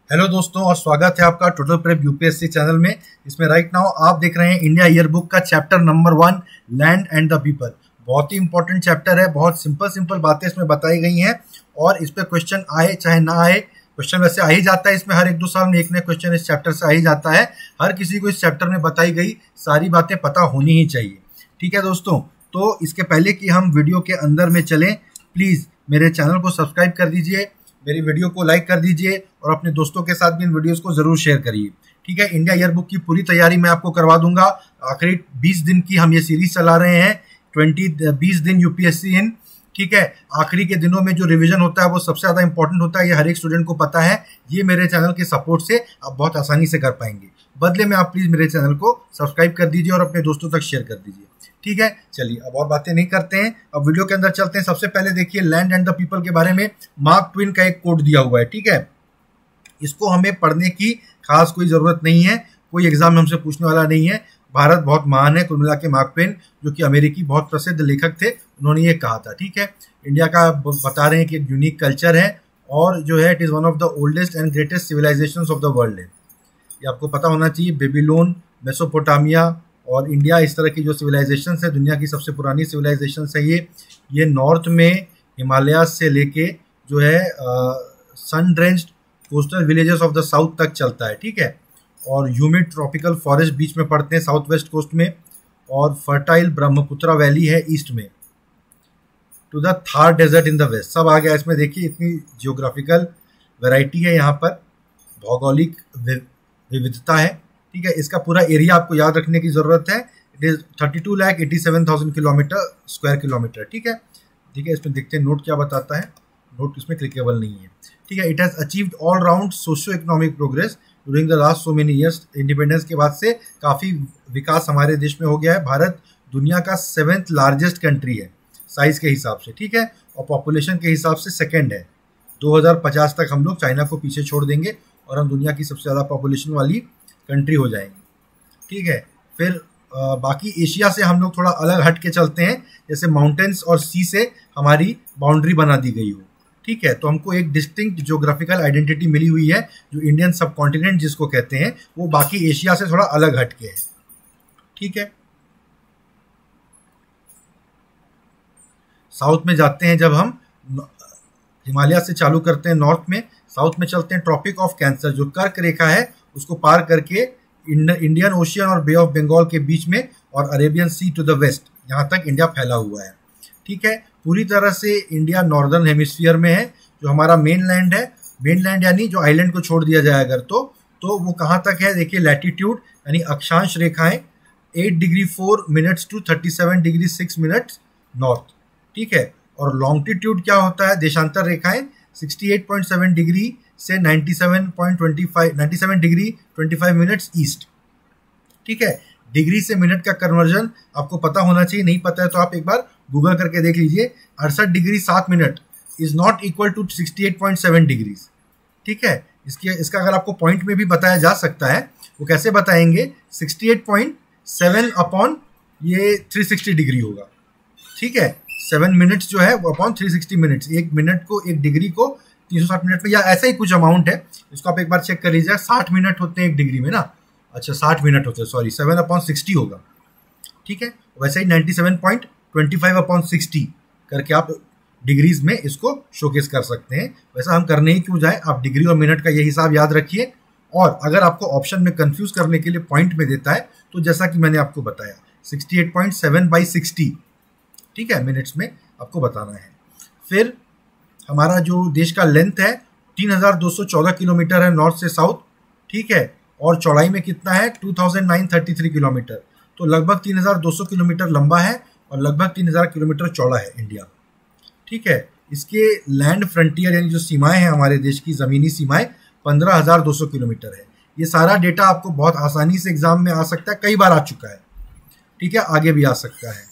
Hello दोस्तों और स्वागत है आपका टोटल प्रेप यूपीएससी चैनल में। इसमें राइट नाउ आप देख रहे हैं इंडिया ईयर बुक का chapter number 1 land and the people. बहुत ही इंपॉर्टेंट चैप्टर है, बहुत सिंपल बातें इसमें बताई गई हैं और इस पे क्वेश्चन आए चाहे ना आए, क्वेश्चन वैसे आ ही जाता है इसमें, हर 1-2 साल में एक नया क्वेश्चन इस चैप्टर से आ ही जाता है। हर किसी को इस चैप्टर में बताई गई सारी बातें पता होनी ही चाहिए। ठीक है दोस्तों, तो इसके पहले कि हम वीडियो के अंदर में चलें, प्लीज़ मेरे चैनल को सब्सक्राइब कर दीजिए, मेरी वीडियो को लाइक कर दीजिए और अपने दोस्तों के साथ भी इन वीडियोस को जरूर शेयर करिए। ठीक है, इंडिया ईयर बुक की पूरी तैयारी मैं आपको करवा दूंगा। आखिरी 20 दिन की हम ये सीरीज चला रहे हैं, 20 दिन यूपीएससी इन। ठीक है, आखिरी के दिनों में जो रिवीजन होता है वो सबसे ज्यादा इंपॉर्टेंट होता है, ये हर एक स्टूडेंट को पता है। ये मेरे चैनल के सपोर्ट से आप बहुत आसानी से कर पाएंगे। बदले में आप प्लीज मेरे चैनल को सब्सक्राइब कर दीजिए और अपने दोस्तों तक शेयर कर दीजिए। ठीक है, चलिए अब और बातें नहीं करते हैं, अब वीडियो के अंदर चलते हैं। सबसे पहले देखिए लैंड एंड द पीपल के बारे में मार्क ट्वेन का एक कोट दिया हुआ है। ठीक है, इसको हमें पढ़ने की खास कोई जरूरत नहीं है, कोई एग्जाम में हमसे पूछने वाला नहीं है। भारत बहुत महान है, कुल मिला के मार्क ट्वेन जो कि अमेरिकी बहुत प्रसिद्ध लेखक थे, उन्होंने ये कहा था। ठीक है, इंडिया का बता रहे हैं कि एक यूनिक कल्चर है और जो है it is one of the oldest and greatest civilizations of the world है। ये आपको पता होना चाहिए। बेबीलोन, मेसोपोटामिया और इंडिया, इस तरह की जो सिविलाइजेशन है, दुनिया की सबसे पुरानी सिविलाइजेशन है ये नॉर्थ में हिमालय से लेके जो है sun drenched coastal villages of the south तक चलता है। ठीक है, और ह्यूमिड ट्रॉपिकल फॉरेस्ट बीच में पड़ते हैं साउथ वेस्ट कोस्ट में, और फर्टाइल ब्रह्मपुत्रा वैली है ईस्ट में, to the Thar desert in the west. सब आ गया इसमें। देखिए इतनी जियोग्राफिकल वैरायटी है यहाँ पर, भौगोलिक विविधता है। ठीक है, इसका पूरा एरिया आपको याद रखने की जरूरत है। It is 32,87,000 square kilometre. ठीक है, इसमें देखते हैं नोट क्या बताता है। नोट इसमें क्लिकेबल नहीं है। ठीक है, it has achieved all round socio economic progress during the last so many years. Independence के बाद से काफी विकास हमारे देश में हो गया है। भारत दुनिया का 7th लार्जेस्ट कंट्री है साइज के हिसाब से। ठीक है, और पॉपुलेशन के हिसाब से सेकेंड है। 2050 तक हम लोग चाइना को पीछे छोड़ देंगे और हम दुनिया की सबसे ज्यादा पॉपुलेशन वाली कंट्री हो जाएंगे। ठीक है, फिर बाकी एशिया से हम लोग थोड़ा अलग हट के चलते हैं, जैसे माउंटेन्स और सी से हमारी बाउंड्री बना दी गई हो। ठीक है, तो हमको एक डिस्टिंक्ट ज्योग्राफिकल आइडेंटिटी मिली हुई है, जो इंडियन सब कॉन्टिनेंट जिसको कहते हैं, वो बाकी एशिया से थोड़ा अलग हट के है। ठीक है, साउथ में जाते हैं जब हम, हिमालय से चालू करते हैं नॉर्थ में, साउथ में चलते हैं ट्रॉपिक ऑफ कैंसर, जो कर्क रेखा है उसको पार करके इंडियन ओशियन और बे ऑफ बंगाल के बीच में और Arabian sea to the west, यहाँ तक इंडिया फैला हुआ है। ठीक है, पूरी तरह से इंडिया नॉर्दर्न हेमिस्फीयर में है। जो हमारा मेन लैंड है, मेन लैंड यानी जो आइलैंड को छोड़ दिया जाए अगर, तो वो कहाँ तक है देखिए, लैटिट्यूड यानी अक्षांश रेखाएं 8 degree 4 minutes to 37 degree 6 minutes north. ठीक है, और लॉन्गिट्यूड क्या होता है, देशांतर रेखाएं 68.7 डिग्री से 97 डिग्री 25 मिनट्स ईस्ट। ठीक है, डिग्री से मिनट का कन्वर्जन आपको पता होना चाहिए, नहीं पता है तो आप एक बार गूगल करके देख लीजिए। 68 degree 7 minute is not equal to 68.7 degrees. ठीक है, इसका अगर आपको पॉइंट में भी बताया जा सकता है, वो कैसे बताएंगे, 68.7 अपॉन ये 360 डिग्री होगा। ठीक है, 7 मिनट्स जो है वो अपॉन 360 मिनट्स, एक मिनट को, एक डिग्री को 360 मिनट में, या ऐसा ही कुछ अमाउंट है। इसको आप एक बार चेक कर लीजिए। 60 मिनट होते हैं एक डिग्री में ना, अच्छा 60 मिनट होते हैं, सॉरी 7/60 होगा। ठीक है, वैसे ही 97.25/60 करके आप डिग्रीज में इसको शोकेस कर सकते हैं। वैसा हम करने ही क्यों जाए, आप डिग्री और मिनट का ये हिसाब याद रखिए। और अगर आपको ऑप्शन में कंफ्यूज करने के लिए पॉइंट में देता है, तो जैसा कि मैंने आपको बताया 68.7/60, ठीक है, मिनट्स में आपको बताना है। फिर हमारा जो देश का लेंथ है 3214 किलोमीटर है नॉर्थ से साउथ। ठीक है, और चौड़ाई में कितना है 2933 किलोमीटर, तो लगभग 3200 किलोमीटर लंबा है और लगभग 3000 किलोमीटर चौड़ा है इंडिया। ठीक है, इसके लैंड फ्रंटियर यानी जो सीमाएं हैं हमारे देश की, जमीनी सीमाएं 15,200 किलोमीटर है। ये सारा डेटा आपको बहुत आसानी से एग्जाम में आ सकता है, कई बार आ चुका है। ठीक है, आगे भी आ सकता है।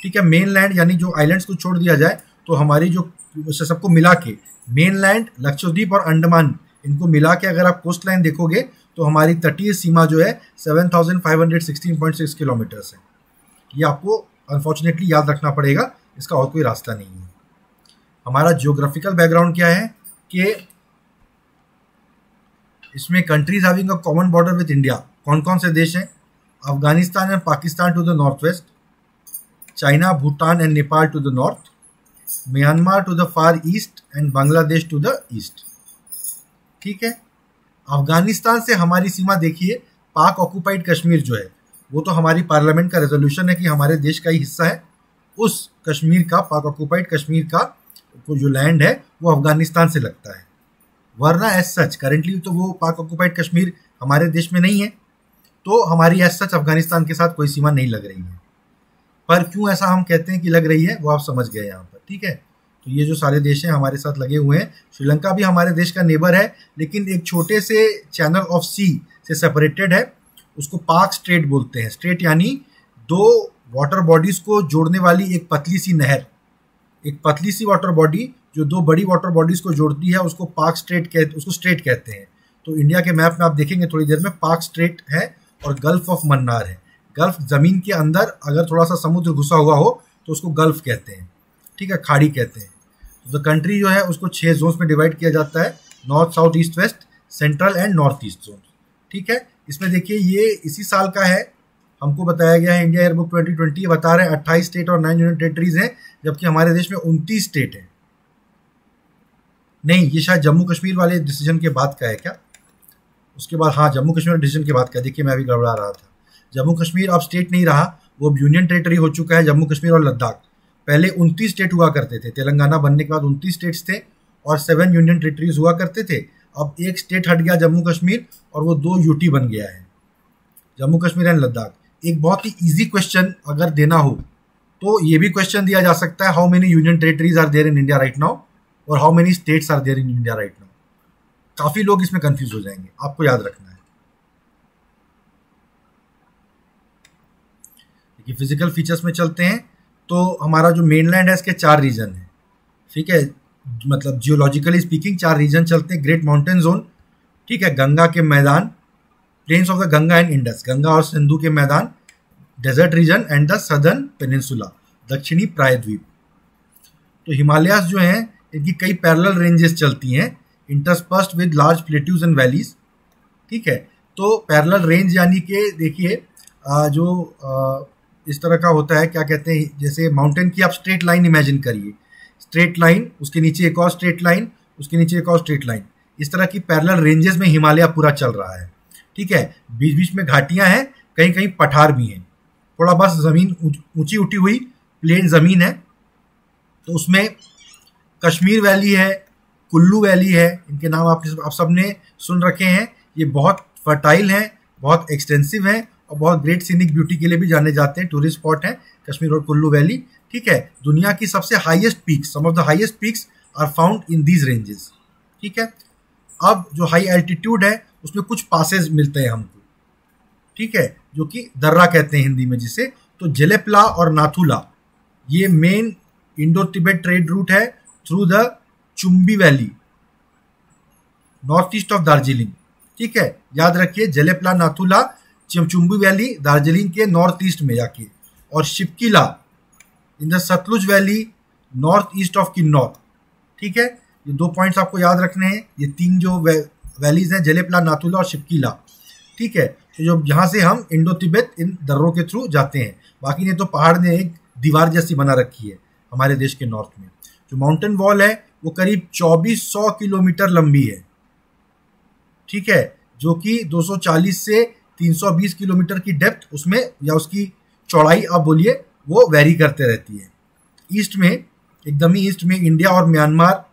ठीक है, मेन लैंड यानी जो आइलैंड्स को छोड़ दिया जाए तो हमारी जो सबको मिला के मेन लैंड, लक्षद्वीप और अंडमान, इनको मिला के अगर आप कोस्ट लाइन देखोगे तो हमारी तटीय सीमा जो है 7,516.6 किलोमीटर है। ये आपको अनफॉर्चुनेटली याद रखना पड़ेगा, इसका और कोई रास्ता नहीं है। हमारा जियोग्राफिकल बैकग्राउंड क्या है कि इसमें countries having a common border with India कौन कौन से देश हैं? Afghanistan and Pakistan to the north west, China, Bhutan and Nepal to the north, Myanmar to the far east and Bangladesh to the east. ठीक है, अफगानिस्तान से हमारी सीमा देखिए, पाक ऑक्युपाइड कश्मीर जो है वो तो हमारी पार्लियामेंट का रेजोल्यूशन है कि हमारे देश का ही हिस्सा है। उस कश्मीर का, पाक ऑक्युपाइड कश्मीर का जो लैंड है वो अफगानिस्तान से लगता है, वरना एज सच करेंटली तो वो पाक ऑक्युपाइड कश्मीर हमारे देश में नहीं है, तो हमारी एज सच अफगानिस्तान के साथ कोई सीमा नहीं लग रही है। पर क्यों ऐसा हम कहते हैं कि लग रही है वो आप समझ गए यहाँ पर। ठीक है, तो ये जो सारे देश हैं हमारे साथ लगे हुए हैं। श्रीलंका भी हमारे देश का नेबर है, लेकिन एक छोटे से चैनल ऑफ सी से सेपरेटेड है, उसको पाक स्ट्रेट बोलते हैं। स्ट्रेट यानी दो वाटर बॉडीज को जोड़ने वाली एक पतली सी नहर, एक पतली सी वाटर बॉडी जो दो बड़ी वाटर बॉडीज को जोड़ती है, उसको पाक स्ट्रेट उसको स्ट्रेट कहते हैं। तो इंडिया के मैप में आप देखेंगे थोड़ी देर में, पाक स्ट्रेट है और गल्फ ऑफ मन्नार है। गल्फ जमीन के अंदर अगर थोड़ा सा समुद्र घुसा हुआ हो तो उसको गल्फ कहते हैं। ठीक है, खाड़ी कहते हैं। तो कंट्री जो है उसको 6 जोन्स में डिवाइड किया जाता है, north, south, east, west, central and north east zone. ठीक है, इसमें देखिए ये इसी साल का है, हमको बताया गया है, इंडिया ईयरबुक 2020 ये बता रहे हैं 28 स्टेट और 9 यूनियन टेरिटरीज हैं, जबकि हमारे देश में 29 स्टेट है। नहीं, ये शायद जम्मू कश्मीर वाले डिसीजन के बाद का है क्या? उसके बाद, हाँ, जम्मू कश्मीर डिसीजन के बाद का। देखिए मैं भी गड़बड़ा रहा था, जम्मू कश्मीर अब स्टेट नहीं रहा, वो अब यूनियन टेरिटरी हो चुका है, जम्मू कश्मीर और लद्दाख। पहले 29 स्टेट हुआ करते थे, तेलंगाना बनने के बाद 29 स्टेट्स थे और 7 यूनियन टेरिटरीज हुआ करते थे। अब एक स्टेट हट गया जम्मू कश्मीर और वो 2 यूटी बन गया है, जम्मू कश्मीर एंड लद्दाख। एक बहुत ही इजी क्वेश्चन अगर देना हो तो ये भी क्वेश्चन दिया जा सकता है, how many union territories are there in India right now और how many states are there in India right now. काफी लोग इसमें कंफ्यूज हो जाएंगे, आपको याद रखना है। देखिए फिजिकल फीचर्स में चलते हैं तो हमारा जो मेनलैंड है इसके 4 रीजन है। ठीक है, मतलब जियोलॉजिकली स्पीकिंग 4 रीजन चलते हैं। ग्रेट माउंटेन जोन, ठीक है, गंगा के मैदान, plains of the Ganga and Indus, Ganga और सिंधु के मैदान, desert region and the southern peninsula, दक्षिणी प्रायद्वीप। तो हिमालयास जो हैं इनकी कई पैरेलल रेंजेस चलती हैं, interspersed with large plateaus and valleys. ठीक है, तो पैरेलल रेंज यानी कि देखिए जो इस तरह का होता है, क्या कहते हैं, जैसे माउंटेन की आप स्ट्रेट लाइन इमेजिन करिए, स्ट्रेट लाइन, उसके नीचे एक और स्ट्रेट लाइन, उसके नीचे एक और स्ट्रेट लाइन, इस तरह की पैरेलल रेंजेस में हिमालय पूरा चल रहा है। ठीक है, बीच बीच में घाटियां हैं, कहीं कहीं पठार भी हैं, थोड़ा बस जमीन ऊंची उठी हुई प्लेन जमीन है। तो उसमें कश्मीर वैली है, कुल्लू वैली है, इनके नाम आप सबने सुन रखे हैं। ये बहुत फर्टाइल हैं, बहुत एक्सटेंसिव हैं और बहुत ग्रेट सीनिक ब्यूटी के लिए भी जाने जाते हैं, टूरिस्ट स्पॉट हैं कश्मीर और कुल्लू वैली। ठीक है, दुनिया की सबसे highest peaks, some of the highest peaks are found in these ranges. ठीक है, अब जो हाई एल्टीट्यूड है उसमें कुछ पासेज मिलते हैं हमको, ठीक है, जो कि दर्रा कहते हैं हिंदी में जिसे। तो जेलेपला और नाथुला ये main Indo Tibet trade route है through the Chumbi valley, north east of Darjeeling. ठीक है, याद रखिए जेलेपला, नाथुला, चुम्बी वैली दार्जिलिंग के नॉर्थ ईस्ट में जाके, और Shipkila in the Sutlej valley north east of Kinnaur. ठीक है, ये 2 पॉइंट्स आपको याद रखने हैं, ये 3 जो वैलीज हैं, जेलेपला, नाथुला और शिपकिला। ठीक है, तो जो यहाँ से हम इंडो तिब्बत इन दर्रों के थ्रू जाते हैं, बाकी ने तो पहाड़ ने एक दीवार जैसी बना रखी है हमारे देश के नॉर्थ में। जो माउंटेन वॉल है वो करीब 2400 किलोमीटर लंबी है। ठीक है, जो कि 240 से 320 किलोमीटर की डेप्थ उसमें, या उसकी चौड़ाई आप बोलिए, वो वेरी करते रहती है। ईस्ट में, एकदम ही ईस्ट में, इंडिया और म्यांमार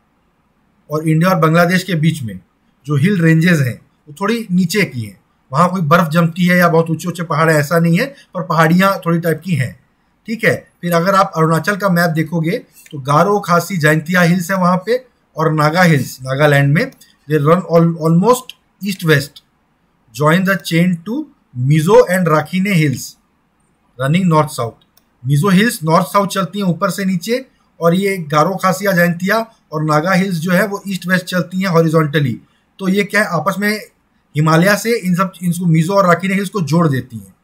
और इंडिया और बांग्लादेश के बीच में जो हिल रेंजेस हैं वो थोड़ी नीचे की हैं, वहाँ कोई बर्फ जमती है या बहुत ऊंचे ऊंचे पहाड़ है ऐसा नहीं है, पर पहाड़ियाँ थोड़ी टाइप की हैं। ठीक है, फिर अगर आप अरुणाचल का मैप देखोगे तो गारो, खासी, जयंतिया हिल्स है वहाँ पे, और नागा हिल्स नागालैंड में, they run almost east west, join the chain to Mizo and Rakhine hills running north south. Mizo hills north south चलती हैं ऊपर से नीचे, और ये गारो, खासिया, जयंतिया और नागा हिल्स जो है वो ईस्ट वेस्ट चलती हैं हॉरिजॉन्टली। तो ये क्या है, आपस में हिमालय से इनको मिजो और राखीने हिल्स को जोड़ देती हैं।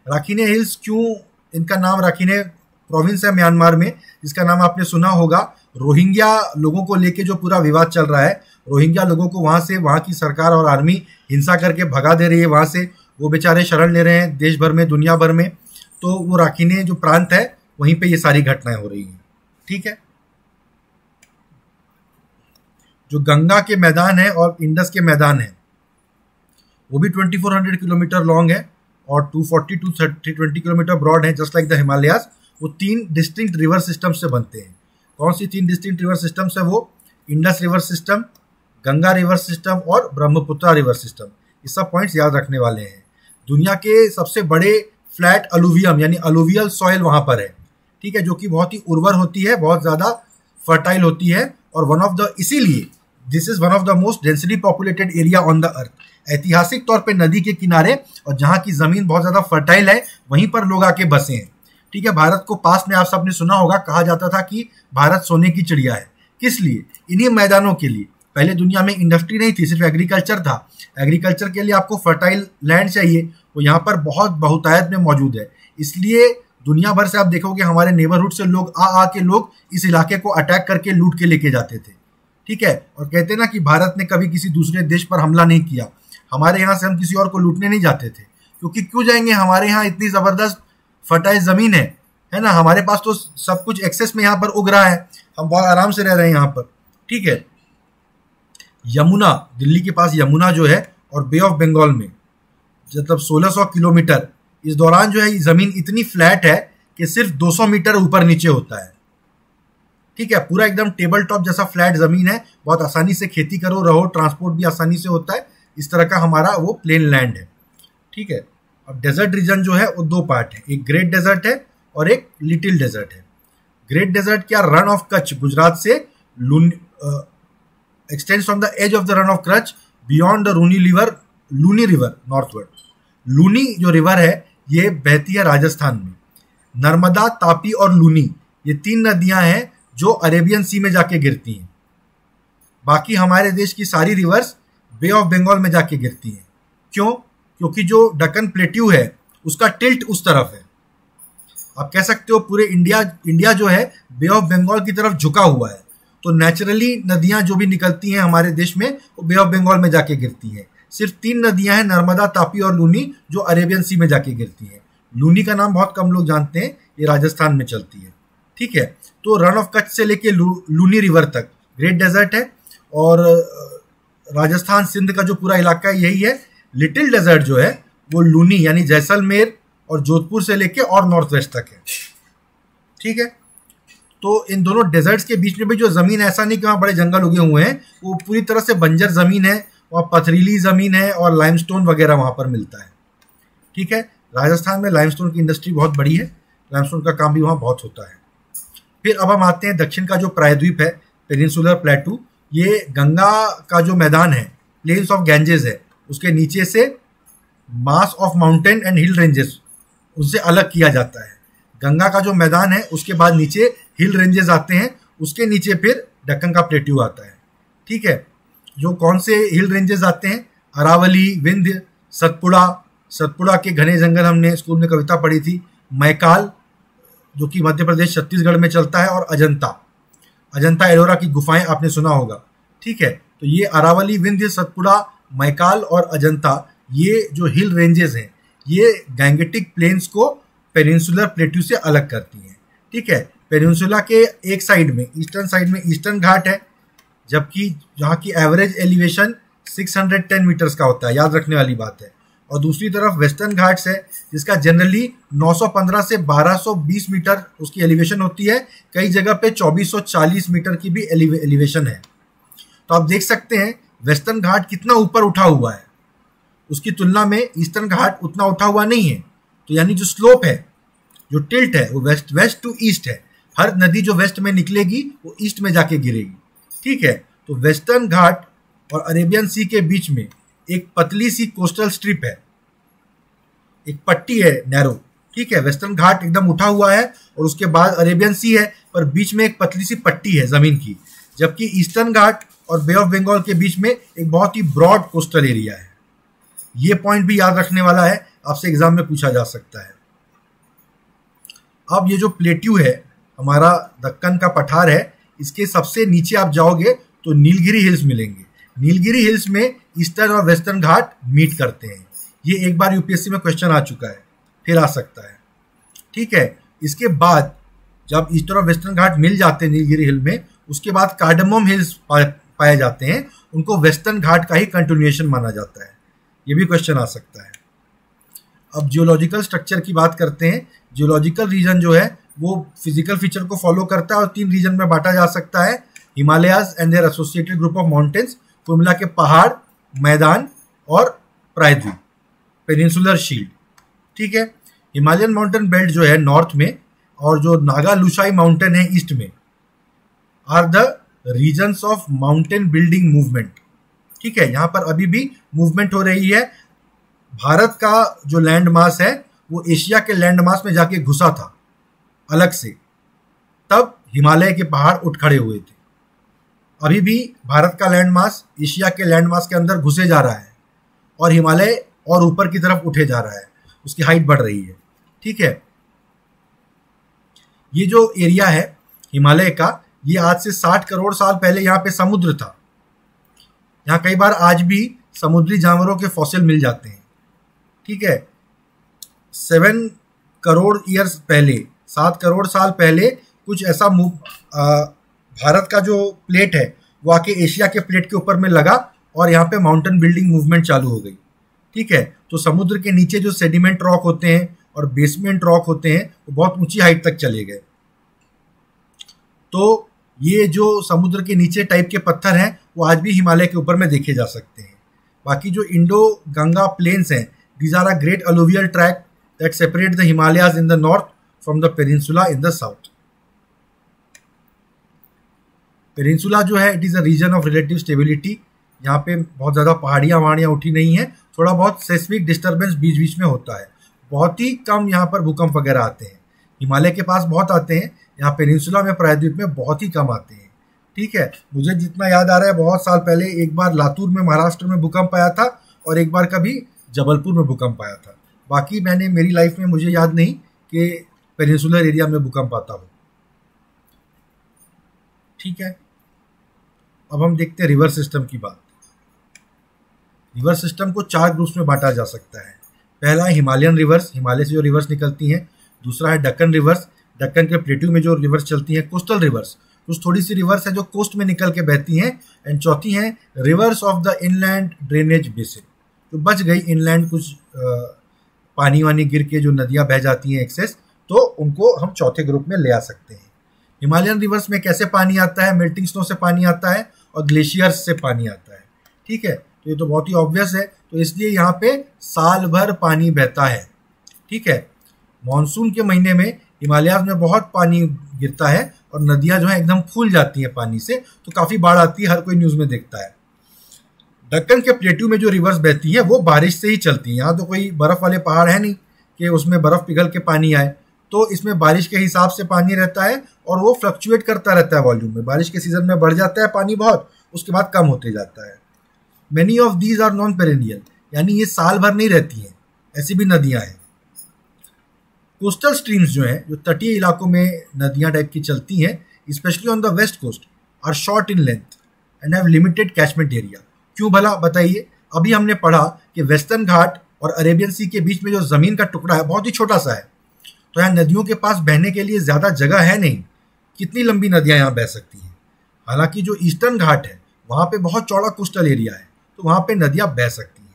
राखीने हिल्स क्यों इनका नाम, राखीने प्रोविंस है म्यांमार में, जिसका नाम आपने सुना होगा। रोहिंग्या लोगों को लेके जो पूरा विवाद चल रहा है रोहिंग्या लोगों को वहाँ से, वहाँ की सरकार और आर्मी हिंसा करके भगा दे रही है वहाँ से, वो बेचारे शरण ले रहे हैं देश भर में, दुनिया भर में। तो वो राखीने जो प्रांत है वहीं पे ये सारी घटनाएं हो रही हैं। ठीक है, जो गंगा के मैदान है और इंडस के मैदान है वो भी 2400 किलोमीटर लॉन्ग है और 240 टू 320 किलोमीटर ब्रॉड है, जस्ट लाइक द हिमालयाज। वो 3 डिस्टिंक्ट रिवर सिस्टम से बनते हैं। कौन सी 3 डिस्टिंक्ट रिवर सिस्टम्स है वो? Indus river system, Ganga river system और ब्रह्मपुत्र रिवर सिस्टम। ये सब पॉइंट्स याद रखने वाले हैं। दुनिया के सबसे बड़े फ्लैट अलुवियम यानी अलुवियल सॉइल वहां पर है। ठीक है, जो कि बहुत ही उर्वर होती है, बहुत ज्यादा फर्टाइल होती है और वन ऑफ द, इसीलिए this is one of the most densely populated area on the earth. ऐतिहासिक तौर पे नदी के किनारे और जहाँ की जमीन बहुत ज्यादा फर्टाइल है वहीं पर लोग आके बसे हैं। ठीक है, भारत को पास में आप सबने सुना होगा, कहा जाता था कि भारत सोने की चिड़िया है। किस लिए? इन्हीं मैदानों के लिए। पहले दुनिया में इंडस्ट्री नहीं थी, सिर्फ एग्रीकल्चर था। एग्रीकल्चर के लिए आपको फर्टाइल लैंड चाहिए, वो यहाँ पर बहुत बहुतायत में मौजूद है। इसलिए दुनिया भर से आप देखोगे हमारे नेबरहुड से लोग आ के लोग इस इलाके को अटैक करके लूट के लेके जाते थे। ठीक है, और कहते ना कि भारत ने कभी किसी दूसरे देश पर हमला नहीं किया। हमारे यहाँ से हम किसी और को लूटने नहीं जाते थे, क्योंकि क्यों जाएंगे, हमारे यहाँ इतनी जबरदस्त फर्टाइल जमीन है ना, हमारे पास तो सब कुछ एक्सेस में यहाँ पर उग रहा है, हम बहुत आराम से रह रहे हैं यहाँ पर। ठीक है, यमुना, दिल्ली के पास यमुना जो है और बे ऑफ बंगाल में मतलब 1600 किलोमीटर, इस दौरान जो है जमीन इतनी फ्लैट है कि सिर्फ 200 मीटर ऊपर नीचे होता है। ठीक है, पूरा एकदम टेबल टॉप जैसा फ्लैट जमीन है, बहुत आसानी से खेती करो रहो, ट्रांसपोर्ट भी आसानी से होता है। इस तरह का हमारा वो प्लेन लैंड है। ठीक है, अब डेजर्ट रीजन जो है वो 2 पार्ट है, एक ग्रेट डेजर्ट है और एक लिटिल डेजर्ट है। ग्रेट डेजर्ट क्या, रन ऑफ कच्छ गुजरात से extends from the edge of the Rann of Kutch beyond the Luni river northward. Luni जो रिवर है ये बहती है राजस्थान में। नर्मदा, तापी और लूनी ये 3 नदियां हैं जो अरेबियन सी में जाके गिरती हैं। बाकी हमारे देश की सारी रिवर्स बे ऑफ बंगाल में जाके गिरती हैं। क्यों? क्योंकि जो डक्कन प्लेट्यू है उसका टिल्ट उस तरफ है। आप कह सकते हो पूरे इंडिया जो है बे ऑफ बंगाल की तरफ झुका हुआ है, तो नेचुरली नदियां जो भी निकलती हैं हमारे देश में वो बे ऑफ बंगाल में जाके गिरती हैं। सिर्फ 3 नदियां हैं, नर्मदा, तापी और लूनी, जो अरेबियन सी में जाके गिरती हैं। लूनी का नाम बहुत कम लोग जानते हैं, ये राजस्थान में चलती है। ठीक है, तो रन ऑफ कच्छ से लेके लूनी रिवर तक ग्रेट डेजर्ट है और राजस्थान सिंध का जो पूरा इलाका है यही है। लिटिल डेजर्ट जो है वो लूनी यानी जैसलमेर और जोधपुर से लेके और नॉर्थ वेस्ट तक है। ठीक है, तो इन दोनों डेजर्ट्स के बीच में भी जो जमीन, ऐसा नहीं कि वहाँ बड़े जंगल उगे हुए हैं, वो पूरी तरह से बंजर जमीन है, वहाँ पथरीली जमीन है और लाइमस्टोन वगैरह वहाँ पर मिलता है। ठीक है, राजस्थान में लाइमस्टोन की इंडस्ट्री बहुत बड़ी है, लाइमस्टोन का काम भी वहाँ बहुत होता है। फिर अब हम आते हैं दक्षिण का जो प्रायद्वीप है, पेनिनसुलर प्लेटू। ये गंगा का जो मैदान है, प्लेन्स ऑफ गैंजेस है, उसके नीचे से mass of mountain and hill ranges उससे अलग किया जाता है। गंगा का जो मैदान है उसके बाद नीचे हिल रेंजेस आते हैं, उसके नीचे फिर दक्कन का प्लेट्यू आता है। ठीक है, जो कौन से हिल रेंजेस आते हैं? अरावली, विंध्य, सतपुड़ा के घने जंगल, हमने स्कूल में कविता पढ़ी थी। मैकाल जो कि मध्य प्रदेश छत्तीसगढ़ में चलता है, और अजंता एलोरा की गुफाएं आपने सुना होगा। ठीक है, तो ये अरावली, विंध्य, सतपुड़ा, मैकाल और अजंता, ये जो हिल रेंजेस हैं ये गैंगेटिक प्लेन्स को पेनिनसुलर प्लेट्यू से अलग करती हैं। ठीक है, पेनिनसुला के एक साइड में, ईस्टर्न साइड में ईस्टर्न घाट है, जबकि जहाँ की एवरेज एलिवेशन 610 मीटर्स का होता है, याद रखने वाली बात है। और दूसरी तरफ वेस्टर्न घाट्स है जिसका जनरली 915 से 1220 मीटर उसकी एलिवेशन होती है, कई जगह पे 2440 मीटर की भी एलिवेशन है। तो आप देख सकते हैं वेस्टर्न घाट कितना ऊपर उठा हुआ है, उसकी तुलना में ईस्टर्न घाट उतना उठा हुआ नहीं है। तो यानी जो स्लोप है, जो टिल्ट है, वो वेस्ट टू ईस्ट है। हर नदी जो वेस्ट में निकलेगी वो ईस्ट में जाके गिरेगी। ठीक है, तो वेस्टर्न घाट और अरेबियन सी के बीच में एक पतली सी कोस्टल स्ट्रिप है, एक पट्टी है नैरो। ठीक है, वेस्टर्न घाट एकदम उठा हुआ है और उसके बाद अरेबियन सी है, पर बीच में एक पतली सी पट्टी है जमीन की, जबकि ईस्टर्न घाट और बे ऑफ बंगाल के बीच में एक बहुत ही ब्रॉड कोस्टल एरिया है। ये पॉइंट भी याद रखने वाला है, आपसे एग्जाम में पूछा जा सकता है। अब ये जो प्लेट्यू है, हमारा दक्कन का पठार है, इसके सबसे नीचे आप जाओगे तो नीलगिरी हिल्स मिलेंगे। नीलगिरी हिल्स में ईस्टर्न और वेस्टर्न घाट मीट करते हैं। ये एक बार यूपीएससी में क्वेश्चन आ चुका है, फिर आ सकता है। ठीक है, इसके बाद जब ईस्टर्न और वेस्टर्न घाट मिल जाते हैं नीलगिरी हिल में, उसके बाद कार्डमम हिल्स पाए जाते हैं, उनको वेस्टर्न घाट का ही कंटिन्यूएशन माना जाता है। ये भी क्वेश्चन आ सकता है। अब जियोलॉजिकल स्ट्रक्चर की बात करते हैं। जियोलॉजिकल रीजन जो है वो फिजिकल फीचर को फॉलो करता है और 3 रीजन में बांटा जा सकता है, Himalayas and their associated group of mountains, कुल मिला के पहाड़, मैदान और प्रायद्वीप, पेनिनसुलर शील्ड। ठीक है, हिमालयन माउंटेन बेल्ट जो है नॉर्थ में और जो नागा लुसाई माउंटेन है ईस्ट में are the regions of mountain building movement. ठीक है, यहां पर अभी भी मूवमेंट हो रही है। भारत का जो लैंड मास है वो एशिया के लैंड मास में जाके घुसा था अलग से, तब हिमालय के पहाड़ उठ खड़े हुए थे। अभी भी भारत का लैंड मास एशिया के लैंड मास के अंदर घुसे जा रहा है और हिमालय और ऊपर की तरफ उठे जा रहा है, उसकी हाइट बढ़ रही है। ठीक है, ये जो एरिया है हिमालय का, ये आज से 60 करोड़ साल पहले यहाँ पे समुद्र था। यहाँ कई बार आज भी समुद्री जानवरों के फॉसिल मिल जाते हैं। ठीक है, 7 करोड़ ईयर्स पहले, 7 करोड़ साल पहले कुछ ऐसा भारत का जो प्लेट है वो आके एशिया के प्लेट के ऊपर में लगा और यहाँ पे माउंटेन बिल्डिंग मूवमेंट चालू हो गई। ठीक है, तो समुद्र के नीचे जो सेडिमेंट रॉक होते हैं और बेसमेंट रॉक होते हैं वो बहुत ऊंची हाइट तक चले गए। तो ये जो समुद्र के नीचे टाइप के पत्थर हैं वो आज भी हिमालय के ऊपर में देखे जा सकते हैं। बाकी जो इंडो गंगा प्लेन्स हैं, these are a great alluvial tract that separate the Himalayas in the north from the peninsula in the south. Peninsula जो है it is a region of relative stability. यहाँ पे बहुत ज़्यादा पहाड़ियाँ वहाड़ियाँ उठी नहीं हैं, थोड़ा बहुत सेस्मिक डिस्टर्बेंस बीच बीच में होता है। बहुत ही कम यहाँ पर भूकंप वगैरह आते हैं। हिमालय के पास बहुत आते हैं, यहाँ पेनिनसुला में प्रायद्वीप में बहुत ही कम आते हैं। ठीक है, मुझे जितना याद आ रहा है बहुत साल पहले एक बार लातूर में महाराष्ट्र में भूकंप आया था और एक बार कभी जबलपुर में भूकंप आया था। बाकी मेरी लाइफ में मुझे याद नहीं कि पेनिनसुलर एरिया में भूकंप आता हो। ठीक है, अब हम देखते हैं रिवर सिस्टम की बात। रिवर सिस्टम को 4 ग्रुप्स में बांटा जा सकता है। पहला है हिमालयन रिवर्स, हिमालय से जो रिवर्स निकलती हैं। दूसरा है डक्कन रिवर्स, डक्कन के प्लेट्यू में जो रिवर्स चलती हैं। कोस्टल रिवर्स, कुछ थोड़ी सी रिवर्स है जो कोस्ट में निकल के बहती हैं। एंड चौथी है reverse of the inland drainage basin, तो बच गई इनलैंड कुछ पानी वानी गिर के जो नदियां बह जाती हैं एक्सेस, तो उनको हम चौथे ग्रुप में ले आ सकते हैं। हिमालयन रिवर्स में कैसे पानी आता है? मेल्टिंग स्नो से पानी आता है और ग्लेशियर्स से पानी आता है। ठीक है, तो ये तो बहुत ही ऑब्वियस है, तो इसलिए यहाँ पे साल भर पानी बहता है। ठीक है, मॉनसून के महीने में हिमालयाज में बहुत पानी गिरता है और नदियां जो है एकदम फूल जाती हैं पानी से, तो काफ़ी बाढ़ आती है, हर कोई न्यूज़ में देखता है। दक्कन के प्लेट्यू में जो रिवर्स बहती हैं वो बारिश से ही चलती हैं। यहाँ तो कोई बर्फ़ वाले पहाड़ है नहीं कि उसमें बर्फ़ पिघल के पानी आए, तो इसमें बारिश के हिसाब से पानी रहता है और वो फ्लक्चुएट करता रहता है वॉल्यूम में। बारिश के सीजन में बढ़ जाता है पानी बहुत, उसके बाद कम होते जाता है। Many of these are non perennial, यानी ये साल भर नहीं रहती हैं, ऐसी भी नदियाँ हैं। कोस्टल स्ट्रीम्स जो हैं, जो तटीय इलाकों में नदियाँ टाइप की चलती हैं, specially on the west coast, are short in length and have limited catchment area. क्यों भला बताइए? अभी हमने पढ़ा कि वेस्टर्न घाट और अरेबियन सी के बीच में जो ज़मीन का टुकड़ा है बहुत ही छोटा सा है, तो यहाँ नदियों के पास बहने के लिए ज़्यादा जगह है नहीं। कितनी लंबी नदियाँ यहाँ बह सकती हैं? हालांकि जो ईस्टर्न घाट है वहाँ पे बहुत चौड़ा कोस्टल एरिया है, तो वहाँ पे नदियाँ बह सकती हैं।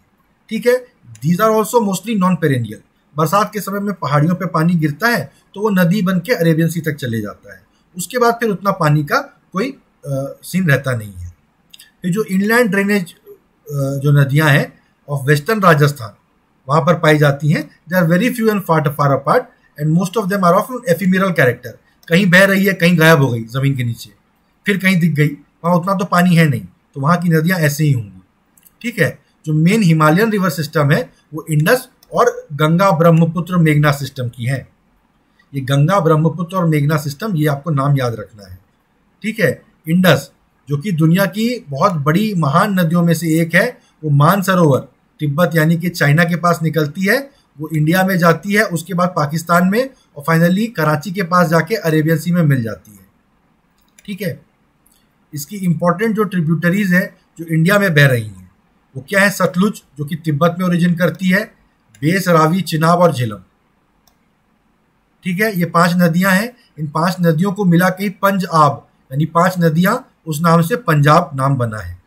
ठीक है, these are also mostly non perennial. बरसात के समय में पहाड़ियों पे पानी गिरता है तो वो नदी बन के अरेबियन सी तक चले जाता है, उसके बाद फिर उतना पानी का कोई सीन रहता नहीं है। फिर जो इनलैंड ड्रेनेज जो नदियाँ हैं ऑफ वेस्टर्न राजस्थान वहाँ पर पाई जाती हैं, they are very few and far apart and most of them are of ephemeral character. कहीं बह रही है, कहीं गायब हो गई ज़मीन के नीचे, फिर कहीं दिख गई, वहाँ उतना तो पानी है नहीं, तो वहाँ की नदियाँ ऐसे ही होंगी। ठीक है, जो मेन हिमालयन रिवर सिस्टम है वो इंडस और गंगा ब्रह्मपुत्र मेघना सिस्टम की है। ये गंगा ब्रह्मपुत्र और मेघना सिस्टम, ये आपको नाम याद रखना है। ठीक है, इंडस जो कि दुनिया की बहुत बड़ी महान नदियों में से एक है, वो मानसरोवर तिब्बत यानी कि चाइना के पास निकलती है, वो इंडिया में जाती है, उसके बाद पाकिस्तान में और फाइनली कराची के पास जाके अरेबियन सी में मिल जाती है। ठीक है, इसकी इम्पोर्टेंट जो ट्रिब्यूटरीज है जो इंडिया में बह रही हैं वो क्या है? सतलुज जो कि तिब्बत में ओरिजिन करती है, बेस, रावी, चिनाब और झेलम। ठीक है, ये 5 नदियां हैं। इन 5 नदियों को मिला के पंजाब यानी 5 नदियां, उस नाम से पंजाब नाम बना है।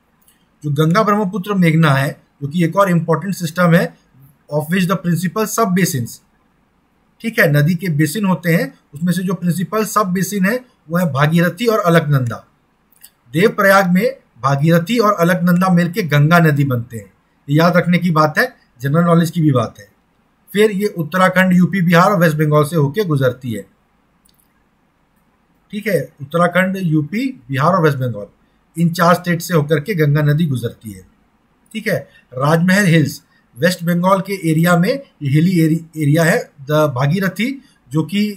जो गंगा ब्रह्मपुत्र मेघना है जो कि एक और इंपॉर्टेंट सिस्टम है, ऑफ विच द प्रिंसिपल सब बेसिन्स, ठीक है, नदी के बेसिन होते हैं, उसमें से जो प्रिंसिपल सब बेसिन है वो है भागीरथी और अलकनंदा। देवप्रयाग में भागीरथी और अलकनंदा मिलके गंगा नदी बनते हैं। ये याद रखने की बात है, जनरल नॉलेज की भी बात है। फिर ये उत्तराखंड, यूपी, बिहार और वेस्ट बंगाल से होके गुजरती है। ठीक है, उत्तराखंड, यूपी, बिहार और वेस्ट बंगाल, इन 4 स्टेट से होकर के गंगा नदी गुजरती है। ठीक है, राजमहल हिल्स वेस्ट बंगाल के एरिया में ये हिली एरिया है। द भागीरथी जो कि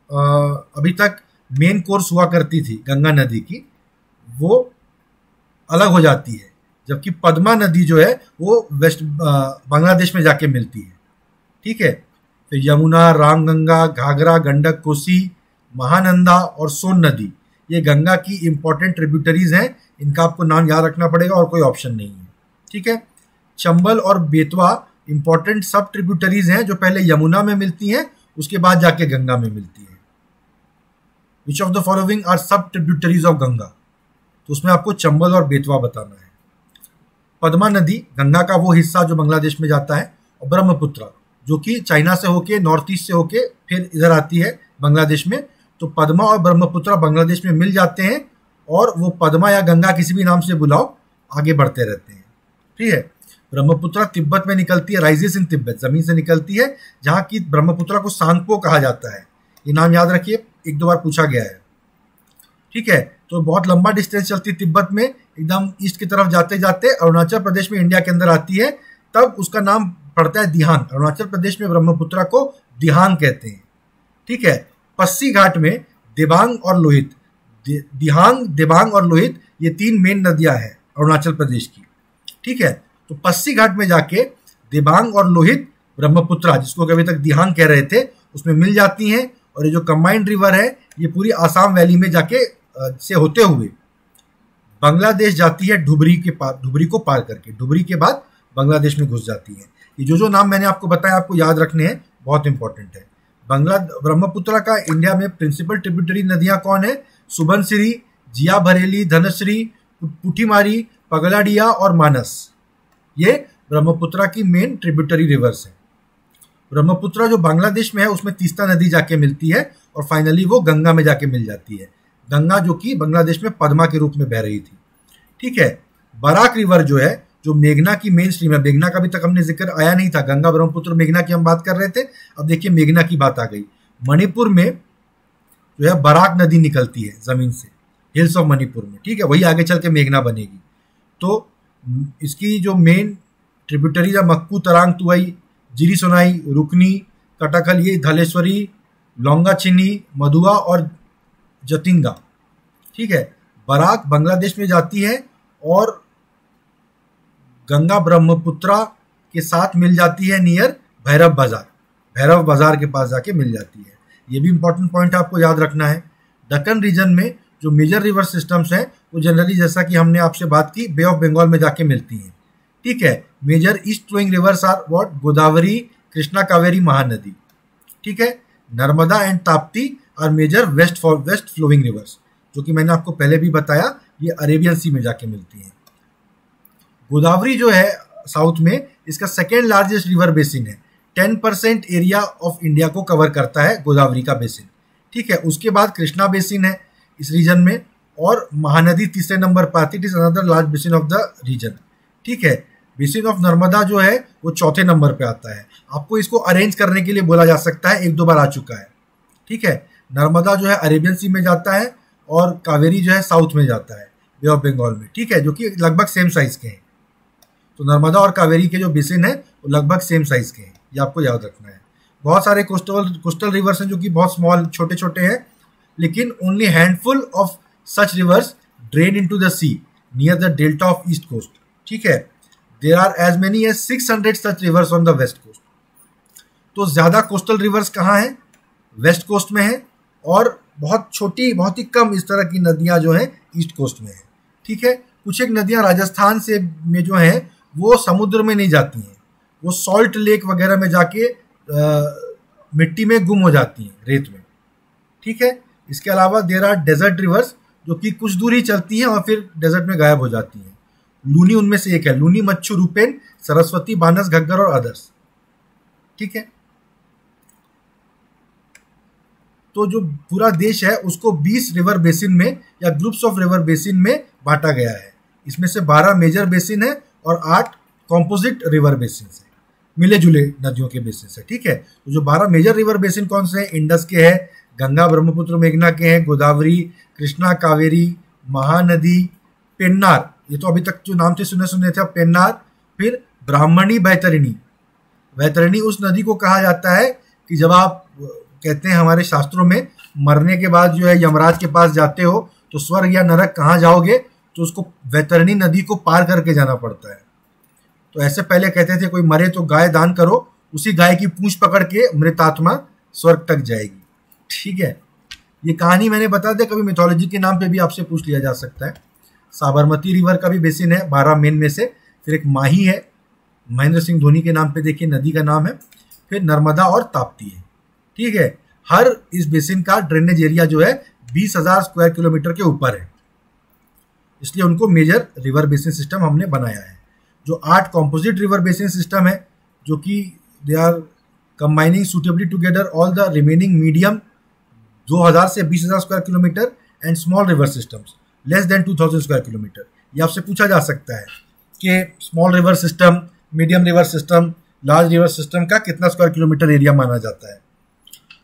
अभी तक मेन कोर्स हुआ करती थी गंगा नदी की, वो अलग हो जाती है, जबकि पद्मा नदी जो है वो वेस्ट बांग्लादेश में जाके मिलती है। ठीक है, तो यमुना, रामगंगा, घाघरा, गंडक, कोसी, महानंदा और सोन नदी ये गंगा की इंपॉर्टेंट ट्रिब्यूटरीज हैं। इनका आपको नाम याद रखना पड़ेगा और कोई ऑप्शन नहीं है। ठीक है, चंबल और बेतवा इंपॉर्टेंट सब ट्रिब्यूटरीज हैं जो पहले यमुना में मिलती हैं, उसके बाद जाके गंगा में मिलती है। Which of the following are sub tributaries of Ganga? तो उसमें आपको चंबल और बेतवा बताना है। पद्मा नदी गंगा का वो हिस्सा जो बांग्लादेश में जाता है, और ब्रह्मपुत्र जो कि चाइना से होके, नॉर्थ ईस्ट से होके फिर इधर आती है बांग्लादेश में। तो पद्मा और ब्रह्मपुत्र बांग्लादेश में मिल जाते हैं और वो पद्मा या गंगा किसी भी नाम से बुलाओ, आगे बढ़ते रहते हैं। ठीक है, ब्रह्मपुत्र तिब्बत में निकलती है, राइजेस इन तिब्बत, जमीन से निकलती है, जहाँ की ब्रह्मपुत्र को सांगपो कहा जाता है। ये नाम याद रखिए, 1-2 बार पूछा गया है। ठीक है, तो बहुत लंबा डिस्टेंस चलती तिब्बत में, एकदम ईस्ट की तरफ जाते जाते अरुणाचल प्रदेश में इंडिया के अंदर आती है, तब उसका नाम पड़ता है दिहांग। अरुणाचल प्रदेश में ब्रह्मपुत्र को दिहांग कहते हैं। ठीक है, पस्सी घाट में दिबांग और लोहित, दिहांग, दिबांग और लोहित ये 3 मेन नदियां हैं अरुणाचल प्रदेश की। ठीक है, तो पस्सी घाट में जाके दिबांग और लोहित ब्रह्मपुत्र, जिसको कभी तक दिहांग कह रहे थे, उसमें मिल जाती हैं। और ये जो कंबाइंड रिवर है ये पूरी आसाम वैली में जाके से होते हुए बांग्लादेश जाती है, धुबरी के पार, धुबरी को पार करके, धुबरी के बाद बांग्लादेश में घुस जाती है। ये जो नाम मैंने आपको बताया आपको याद रखने हैं, बहुत इंपॉर्टेंट है। ब्रह्मपुत्र का इंडिया में प्रिंसिपल ट्रिब्यूटरी नदियां कौन है? सुबनसिरी, जिया भरेली, धनश्री, पुठीमारी, पगलाडिया और मानस, ये ब्रह्मपुत्र की मेन ट्रिब्यूटरी रिवर्स है। ब्रह्मपुत्र जो बांग्लादेश में है उसमें तीस्ता नदी जाके मिलती है और फाइनली वो गंगा में जाके मिल जाती है। गंगा जो कि बांग्लादेश में पद्मा के रूप में बह रही थी। ठीक है, बराक रिवर जो है, जो मेघना की मेन स्ट्रीम है, मेघना का अभी तक हमने जिक्र आया नहीं था, गंगा ब्रह्मपुत्र मेघना की हम बात कर रहे थे, अब देखिए मेघना की बात आ गई। मणिपुर में जो है बराक नदी निकलती है जमीन से, हिल्स ऑफ मणिपुर में। ठीक है, वही आगे चल के मेघना बनेगी। तो इसकी जो मेन ट्रिब्यूटरी है मक्कू, तरांग, तुवई, जिरी सोनाई, रुकनी, कटाखल, ये धलेश्वरी, लौंगा चिनी, मधुआ और जतिंगा। ठीक है, बराक बांग्लादेश में जाती है और गंगा ब्रह्मपुत्र के साथ मिल जाती है नियर भैरव बाजार, भैरव बाजार के पास जाके मिल जाती है। ये भी इंपॉर्टेंट पॉइंट आपको याद रखना है। दक्कन रीजन में जो मेजर रिवर सिस्टम्स हैं वो जनरली, जैसा कि हमने आपसे बात की, बे ऑफ बंगाल में जाके मिलती हैं। ठीक है, major east flowing rivers are what? Godavari, Krishna, Kaveri, Mahanadi. ठीक है, Narmada and Tapti are major west flowing rivers, जो कि मैंने आपको पहले भी बताया, ये अरेबियन सी में जाके मिलती हैं। गोदावरी जो है साउथ में, इसका सेकेंड लार्जेस्ट रिवर बेसिन है, 10% एरिया ऑफ इंडिया को कवर करता है गोदावरी का बेसिन। ठीक है, उसके बाद कृष्णा बेसिन है इस रीजन में, और महानदी तीसरे नंबर पर आती है, it is another large basin of the region. ठीक है, बेसिन ऑफ नर्मदा जो है वो चौथे नंबर पे आता है। आपको इसको अरेंज करने के लिए बोला जा सकता है, 1-2 बार आ चुका है। ठीक है, नर्मदा जो है अरेबियन सी में जाता है और कावेरी जो है साउथ में जाता है, बे ऑफ बंगाल में। ठीक है, जो कि लगभग सेम साइज के हैं। तो नर्मदा और कावेरी के जो बेसिन है वो लगभग सेम साइज के हैं, ये आपको याद रखना है। बहुत सारे कोस्टल रिवर्स हैं जो कि बहुत स्मॉल, छोटे छोटे हैं, लेकिन only handful of such rivers drain into the sea near the delta of east coast. ठीक है, there are as many as 600 such rivers on the west coast. तो ज्यादा कोस्टल रिवर्स कहाँ हैं? वेस्ट कोस्ट में है, और बहुत छोटी, बहुत ही कम इस तरह की नदियां जो हैं ईस्ट कोस्ट में है। ठीक है, कुछ एक नदियां राजस्थान से में जो है वो समुद्र में नहीं जाती हैं, वो सॉल्ट लेक वगैरह में जाके मिट्टी में गुम हो जाती हैं, रेत में। ठीक है, इसके अलावा देर आर डेजर्ट रिवर्स जो कि कुछ दूर ही चलती हैं और फिर डेजर्ट में गायब हो जाती हैं। लूनी उनमें से एक है, लूनी, मच्छु, रूपेन, सरस्वती, बानस, घग्गर और अदर्स। ठीक है, तो जो पूरा देश है उसको 20 रिवर बेसिन में या ग्रुप्स ऑफ रिवर बेसिन में बांटा गया है। इसमें से 12 मेजर बेसिन है और 8 कॉम्पोजिट रिवर बेसिन है, मिले जुले नदियों के बेसिन है। ठीक है, तो जो 12 मेजर रिवर बेसिन कौन से हैं? इंडस के हैं, गंगा, ब्रह्मपुत्र, मेघना के हैं, गोदावरी, कृष्णा, कावेरी, महानदी, पेन्नार, ये तो अभी तक जो नाम थे सुने थे, पेन्नार, फिर ब्राह्मणी, बैतरणी। बैतरणी उस नदी को कहा जाता है कि जब आप कहते हैं हमारे शास्त्रों में मरने के बाद जो है यमराज के पास जाते हो तो स्वर्ग या नरक कहाँ जाओगे, तो उसको बैतरणी नदी को पार करके जाना पड़ता है। तो ऐसे पहले कहते थे कोई मरे तो गाय दान करो, उसी गाय की पूंछ पकड़ के मृतात्मा स्वर्ग तक जाएगी। ठीक है, ये कहानी मैंने बता दिया, कभी मिथोलॉजी के नाम पे भी आपसे पूछ लिया जा सकता है। साबरमती रिवर का भी बेसिन है 12 मेन में से। फिर एक माही है, महेंद्र सिंह धोनी के नाम पे देखिए नदी का नाम है। फिर नर्मदा और ताप्ती है। ठीक है, हर इस बेसिन का ड्रेनेज एरिया जो है 20,000 स्क्वायर किलोमीटर के ऊपर है, इसलिए उनको मेजर रिवर बेसिन सिस्टम हमने बनाया है। जो 8 कॉम्पोजिट रिवर बेसिन सिस्टम है जो कि they are combining suitably together all the remaining medium 2000 से 20,000 square kilometre and small river systems less than 2000 square kilometre. ये आपसे पूछा जा सकता है कि small river system, medium river system, large river system का कितना स्क्वायर किलोमीटर एरिया माना जाता है।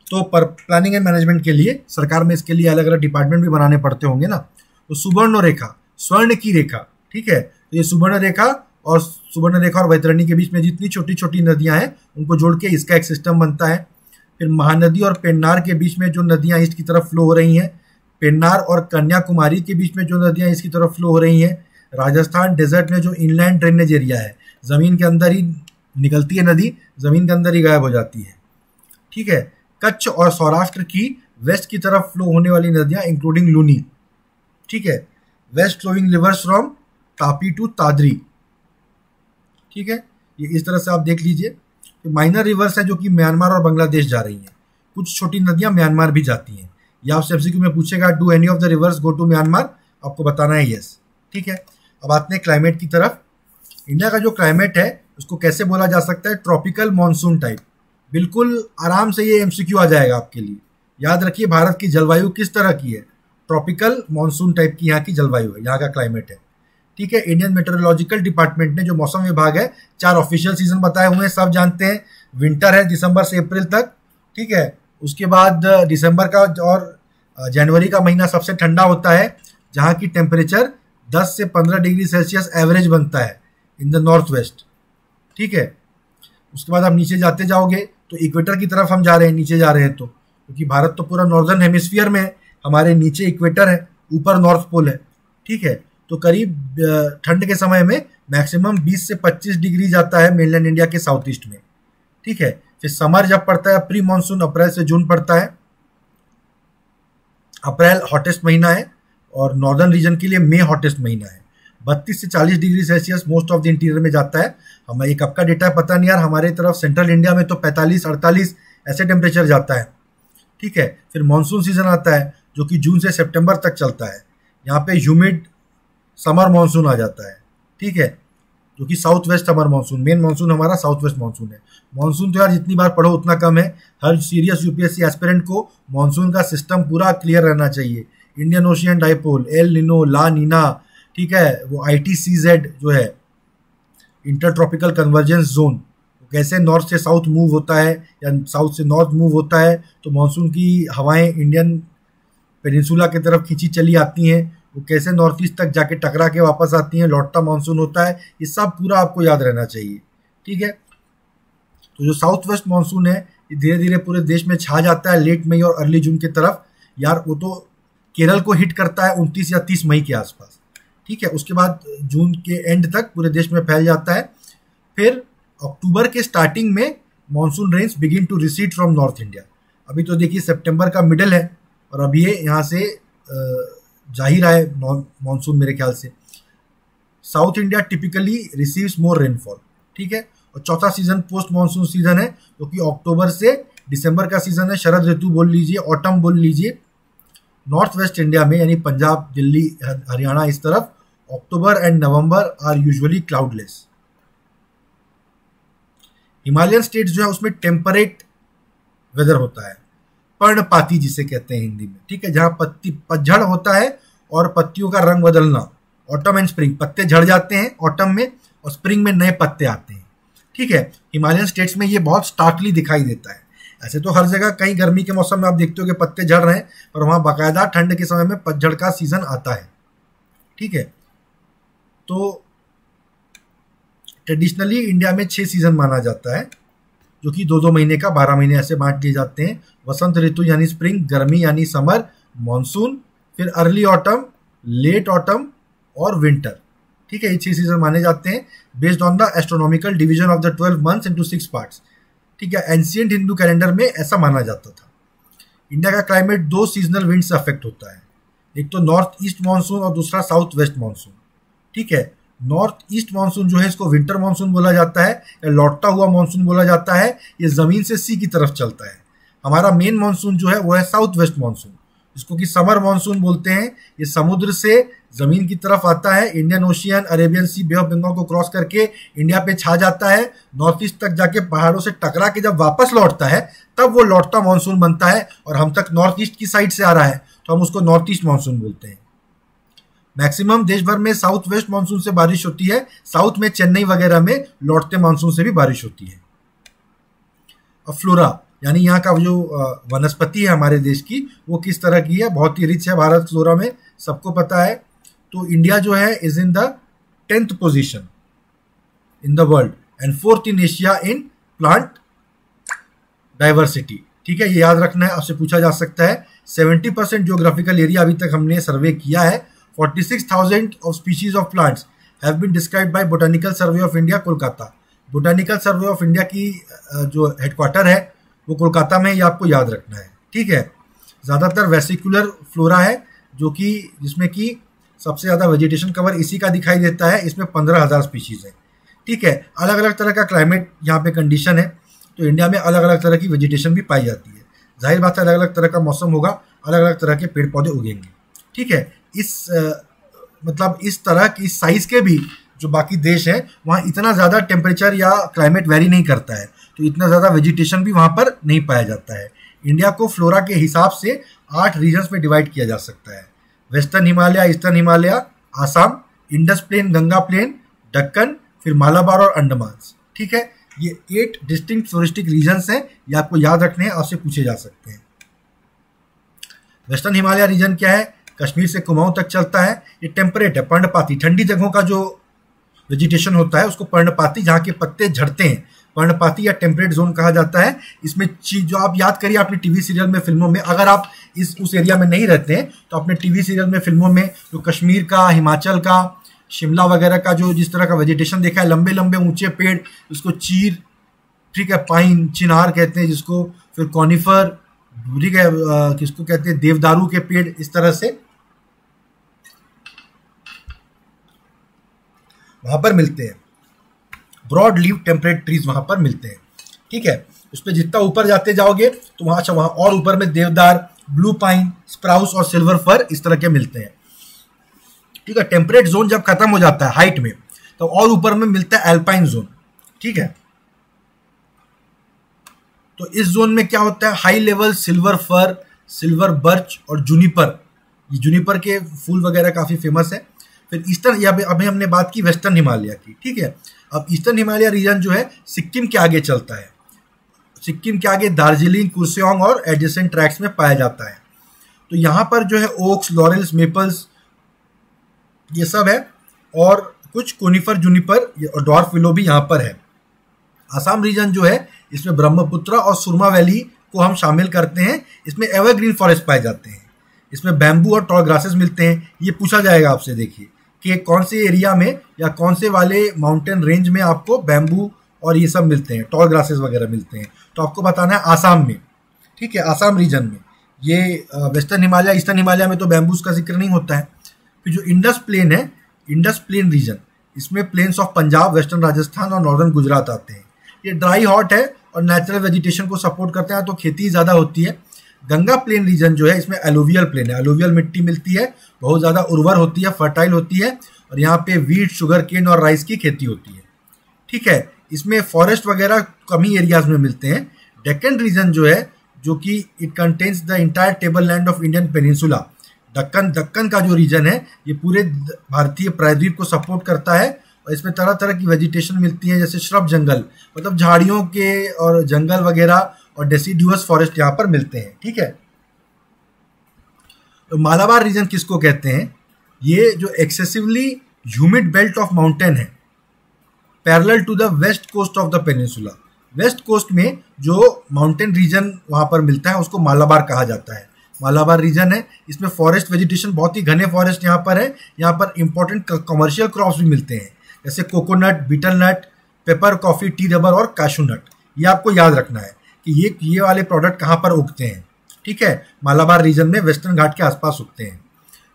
तो पर प्लानिंग एंड मैनेजमेंट के लिए सरकार में इसके लिए अलग अलग डिपार्टमेंट भी बनाने पड़ते होंगे ना। तो सुवर्ण रेखा, स्वर्ण की रेखा, ठीक है, तो ये सुवर्ण रेखा और वैतरणी के बीच में जितनी छोटी छोटी नदियां हैं उनको जोड़ के इसका एक सिस्टम बनता है। फिर महानदी और पेन्नार के बीच में जो नदियां ईस्ट की तरफ फ्लो हो रही हैं, पेन्नार और कन्याकुमारी के बीच में जो नदियां ईस्ट की तरफ फ्लो हो रही हैं, राजस्थान डेजर्ट में जो इनलैंड ड्रेनेज एरिया है, जमीन के अंदर ही निकलती है नदी, जमीन के अंदर ही गायब हो जाती है। ठीक है, कच्छ और सौराष्ट्र की वेस्ट की तरफ फ्लो होने वाली नदियां इंक्लूडिंग लूनी। ठीक है, west flowing rivers from Tapi to Tadri. ठीक है, ये इस तरह से आप देख लीजिए। तो माइनर रिवर्स है जो कि म्यांमार और बांग्लादेश जा रही हैं, कुछ छोटी नदियां म्यांमार भी जाती हैं। या आपसे एमसीक्यू में पूछेगा do any of the rivers go to Myanmar, आपको बताना है यस। ठीक है, अब आते हैं क्लाइमेट की तरफ। इंडिया का जो क्लाइमेट है उसको कैसे बोला जा सकता है? Tropical monsoon type. बिल्कुल आराम से ये एमसीक्यू आ जाएगा आपके लिए। याद रखिए भारत की जलवायु किस तरह की है, ट्रॉपिकल मानसून टाइप की यहाँ की जलवायु है, यहाँ का क्लाइमेट है। ठीक है, इंडियन मेट्रोलॉजिकल डिपार्टमेंट ने जो मौसम विभाग है 4 ऑफिशियल सीजन बताए हुए हैं, सब जानते हैं। विंटर है दिसंबर से अप्रैल तक, ठीक है, उसके बाद दिसंबर का और जनवरी का महीना सबसे ठंडा होता है, जहाँ की टेम्परेचर 10 से 15 डिग्री सेल्सियस एवरेज बनता है इन द नॉर्थ वेस्ट। ठीक है, उसके बाद आप नीचे जाते जाओगे तो इक्वेटर की तरफ हम जा रहे हैं, नीचे जा रहे हैं तो, क्योंकि भारत तो पूरा नॉर्दर्न हेमिस्फीयर में है, हमारे नीचे इक्वेटर है, ऊपर नॉर्थ पोल है। ठीक है, तो करीब ठंड के समय में मैक्सिमम 20 से 25 डिग्री जाता है मेनलैंड इंडिया के साउथ ईस्ट में। ठीक है, फिर समर जब पड़ता है प्री मानसून अप्रैल से जून पड़ता है। अप्रैल हॉटेस्ट महीना है और नॉर्दर्न रीजन के लिए मई हॉटेस्ट महीना है। 32 से 40 degree Celsius most of the interior में जाता है। हमें ये कब का डेटा पता नहीं यार, हमारे तरफ सेंट्रल इंडिया में तो 45-48 ऐसे टेम्परेचर जाता है। ठीक है, फिर मानसून सीजन आता है जो कि जून से सितंबर तक चलता है। यहाँ पे ह्यूमिड समर मानसून आ जाता है। ठीक है, जो कि south west summer monsoon, main monsoon हमारा साउथ वेस्ट मानसून है। मानसून तो यार जितनी बार पढ़ो उतना कम है। हर सीरियस यूपीएससी एस्पिरेंट को मानसून का सिस्टम पूरा क्लियर रहना चाहिए। Indian ocean dipole, El Nino, ला नीना, ठीक है, वो ITCZ जो है इंटर ट्रॉपिकल कन्वर्जेंस जोन, कैसे नॉर्थ से साउथ मूव होता है या साउथ से नॉर्थ मूव होता है, तो मानसून की हवाएं इंडियन पेनिनसुला की तरफ खींची चली आती हैं, वो कैसे नॉर्थ ईस्ट तक जाके टकरा के वापस आती हैं, लौटता मानसून होता है। ये सब पूरा आपको याद रहना चाहिए। ठीक है, तो जो साउथ वेस्ट मानसून है ये धीरे धीरे पूरे देश में छा जाता है लेट मई और अर्ली जून की तरफ। यार वो तो केरल को हिट करता है 29 या 30 मई के आसपास। ठीक है, उसके बाद जून के एंड तक पूरे देश में फैल जाता है। फिर अक्टूबर के स्टार्टिंग में monsoon rains begin to recede from north India. अभी तो देखिए सितंबर का मिडल है और अभी ये यहाँ से जा ही रहा है मानसून मेरे ख्याल से। साउथ इंडिया टिपिकली रिसीव्स मोर रेनफॉल, ठीक है। और चौथा सीजन पोस्ट मानसून सीजन है, जो कि अक्टूबर से दिसंबर का सीजन है, शरद ऋतु बोल लीजिए, ऑटम बोल लीजिए। नॉर्थ वेस्ट इंडिया में यानी पंजाब, दिल्ली, हरियाणा इस तरफ October and November are usually cloudless. Himalayan states जो है उसमें टेम्परेट वेदर होता है, पर्णपाती जिसे कहते हैं हिंदी में, ठीक है, जहां पतझड़ होता है और पत्तियों का रंग बदलना, ऑटम एंड स्प्रिंग, पत्ते झड़ जाते हैं ऑटम में और स्प्रिंग में नए पत्ते आते हैं, ठीक है। हिमालयन स्टेट्स में ये बहुत स्टार्कली दिखाई देता है। ऐसे तो हर जगह कहीं गर्मी के मौसम में आप देखते हो कि पत्ते झड़ रहे हैं, पर वहां बाकायदा ठंड के समय में पतझड़ का सीजन आता है, ठीक है। तो ट्रेडिशनली इंडिया में 6 सीजन माना जाता है, जो कि 2-2 महीने का 12 महीने ऐसे बांट दिए जाते हैं। वसंत ऋतु यानी स्प्रिंग, गर्मी यानी समर, मॉनसून, फिर अर्ली ऑटम, लेट ऑटम और विंटर, ठीक है। ये 6 सीजन माने जाते हैं based on the astronomical division of the 12 months into 6 parts, ठीक है। एंशिएंट हिंदू कैलेंडर में ऐसा माना जाता था। इंडिया का क्लाइमेट 2 सीजनल विंड से अफेक्ट होता है, एक तो नॉर्थ ईस्ट मानसून और दूसरा साउथ वेस्ट मानसून, ठीक है। नॉर्थ ईस्ट मानसून जो है इसको विंटर मानसून बोला जाता है या लौटता हुआ मानसून बोला जाता है। ये जमीन से सी की तरफ चलता है। हमारा मेन मानसून जो है वो है साउथ वेस्ट मानसून, जिसको कि समर मानसून बोलते हैं। ये समुद्र से जमीन की तरफ आता है, Indian ocean, Arabian sea, bay of Bengal को क्रॉस करके इंडिया पे छा जाता है, नॉर्थ ईस्ट तक जाके पहाड़ों से टकरा के जब वापस लौटता है तब वो लौटता मानसून बनता है और हम तक नॉर्थ ईस्ट की साइड से आ रहा है तो हम उसको नॉर्थ ईस्ट मानसून बोलते हैं। मैक्सिमम देश भर में साउथ वेस्ट मानसून से बारिश होती है, साउथ में चेन्नई वगैरह में लौटते मानसून से भी बारिश होती है। अब फ्लोरा यानी यहाँ का जो वनस्पति है हमारे देश की वो किस तरह की है, बहुत ही रिच है भारत फ्लोरा में, सबको पता है। तो इंडिया जो है is in the 10th position in the world and 4th in Asia in plant diversity, ठीक है। ये याद रखना है, आपसे पूछा जा सकता है। 70% जियोग्राफिकल एरिया अभी तक हमने सर्वे किया है। 46,000 of species of plants have been described by Botanical Survey of India, Kolkata. Botanical survey of India की जो हेडक्वार्टर है वो कोलकाता में, ये आपको याद रखना है, ठीक है। ज़्यादातर वेसिकुलर फ्लोरा है, जो कि जिसमें कि सबसे ज़्यादा वेजिटेशन कवर इसी का दिखाई देता है। इसमें 15,000 स्पीशीज़ है, ठीक है। अलग अलग तरह का क्लाइमेट यहाँ पे कंडीशन है, तो इंडिया में अलग अलग तरह की वेजिटेशन भी पाई जाती है। जाहिर बात है अलग अलग तरह का मौसम होगा, अलग अलग तरह के पेड़ पौधे उगेंगे, ठीक है। मतलब इस तरह की साइज के भी जो बाकी देश हैं वहाँ इतना ज़्यादा टेम्परेचर या क्लाइमेट वेरी नहीं करता है, तो इतना ज़्यादा वेजिटेशन भी वहाँ पर नहीं पाया जाता है। इंडिया को फ्लोरा के हिसाब से 8 रीजन्स में डिवाइड किया जा सकता है। Western Himalaya, eastern Himalaya, Assam, Indus plain, Ganga plain, Deccan, फिर मालाबार और अंडमान, ठीक है। ये 8 डिस्टिंक्ट फ्लोरिस्टिक रीजन्स हैं, ये आपको याद रखने हैं, आपसे पूछे जा सकते हैं। वेस्टर्न हिमालय रीजन क्या है? कश्मीर से कुमाऊं तक चलता है। ये टेम्परेट है, पर्णपाती, ठंडी जगहों का जो वेजिटेशन होता है उसको पर्णपाती, जहाँ के पत्ते झड़ते हैं, पर्णपाती या टेम्परेट जोन कहा जाता है। इसमें जो आप याद करिए अपने टीवी सीरियल में, फिल्मों में, अगर आप उस एरिया में नहीं रहते हैं तो अपने टीवी सीरियल में, फिल्मों में जो कश्मीर का, हिमाचल का, शिमला वगैरह का जो जिस तरह का वेजिटेशन देखा है, लंबे लंबे ऊंचे पेड़, उसको चीर, ठीक है, पाइन, चिनार कहते हैं जिसको, फिर कॉनिफर, ठीक है, किसको कहते हैं, देवदारू के पेड़, इस तरह से वहां पर मिलते हैं। ब्रॉड लीव टेम्परेट ट्रीज वहां पर मिलते हैं, ठीक है। उस पर जितना ऊपर जाते जाओगे तो वहां, अच्छा, वहां और ऊपर में देवदार, ब्लू पाइन, स्प्राउस और सिल्वर फर इस तरह के मिलते हैं, ठीक है। टेम्परेट जोन जब खत्म हो जाता है हाइट में तो और ऊपर में मिलता है एल्पाइन जोन, ठीक है। तो इस जोन में क्या होता है, high level silver fir, silver birch और जूनिपर, ये जूनिपर के फूल वगैरह काफी फेमस है। फिर ईस्टर्न, या अभी हमने बात की वेस्टर्न हिमालय की, ठीक है। अब ईस्टर्न हिमालय रीजन जो है सिक्किम के आगे चलता है। सिक्किम के आगे दार्जिलिंग, कुर्सेओंग और एडजेसेंट ट्रैक्स में पाया जाता है। तो यहाँ पर जो है ओक्स, लॉरेल्स, मेपल्स ये सब है, और कुछ कोनिफर, जूनिपर और डॉर्फ विलो भी यहाँ पर है। आसाम रीजन जो है इसमें ब्रह्मपुत्र और सुरमा वैली को हम शामिल करते हैं। इसमें एवरग्रीन फॉरेस्ट पाए जाते हैं, इसमें बैम्बू और टॉल ग्रासेस मिलते हैं। ये पूछा जाएगा आपसे, देखिए कि कौन से एरिया में या कौन से वाले माउंटेन रेंज में आपको बैम्बू और ये सब मिलते हैं, टॉल ग्रासेस वगैरह मिलते हैं। तो आपको बताना है आसाम में, ठीक है, आसाम रीजन में। ये वेस्टर्न हिमालय, ईस्टर्न हिमालय में तो बैम्बूज का जिक्र नहीं होता है। फिर जो इंडस प्लेन है, इंडस प्लेन रीजन, इसमें plains of Punjab, western Rajasthan और नॉर्दर्न गुजरात आते हैं। ये ड्राई हॉट है और नेचुरल वेजिटेशन को सपोर्ट करते हैं, तो खेती ज़्यादा होती है। गंगा प्लेन रीजन जो है इसमें एलुवियल प्लेन है, एलुवियल मिट्टी मिलती है, बहुत ज़्यादा उर्वर होती है, फर्टाइल होती है, और यहाँ पे वीट, शुगर केन और राइस की खेती होती है। ठीक है, इसमें फॉरेस्ट वगैरह कम ही एरियाज में मिलते हैं। डेक्कन रीजन जो है, जो कि it contains the entire table land of Indian peninsula. Deccan का जो रीजन है ये पूरे भारतीय प्रायद्वीप को सपोर्ट करता है, और इसमें तरह तरह की वेजिटेशन मिलती है, जैसे श्रब जंगल, मतलब झाड़ियों के और जंगल वगैरह, और डेसिडुअस फॉरेस्ट यहाँ पर मिलते हैं। ठीक है, तो मालाबार रीजन किसको कहते हैं? ये जो excessively humid belt of mountain है parallel to the west coast of the peninsula. West coast में जो माउंटेन रीजन वहाँ पर मिलता है उसको मालाबार कहा जाता है। मालाबार रीजन है, इसमें फॉरेस्ट वेजिटेशन, बहुत ही घने फॉरेस्ट यहाँ पर है। यहाँ पर इंपॉर्टेंट कमर्शियल क्रॉप्स भी मिलते हैं, जैसे coconut, betel nut, pepper, coffee, tea, rubber और काशू नट। ये आपको याद रखना है कि ये वाले प्रोडक्ट कहाँ पर उगते हैं। ठीक है, मालाबार रीजन में वेस्टर्न घाट के आसपास उगते हैं।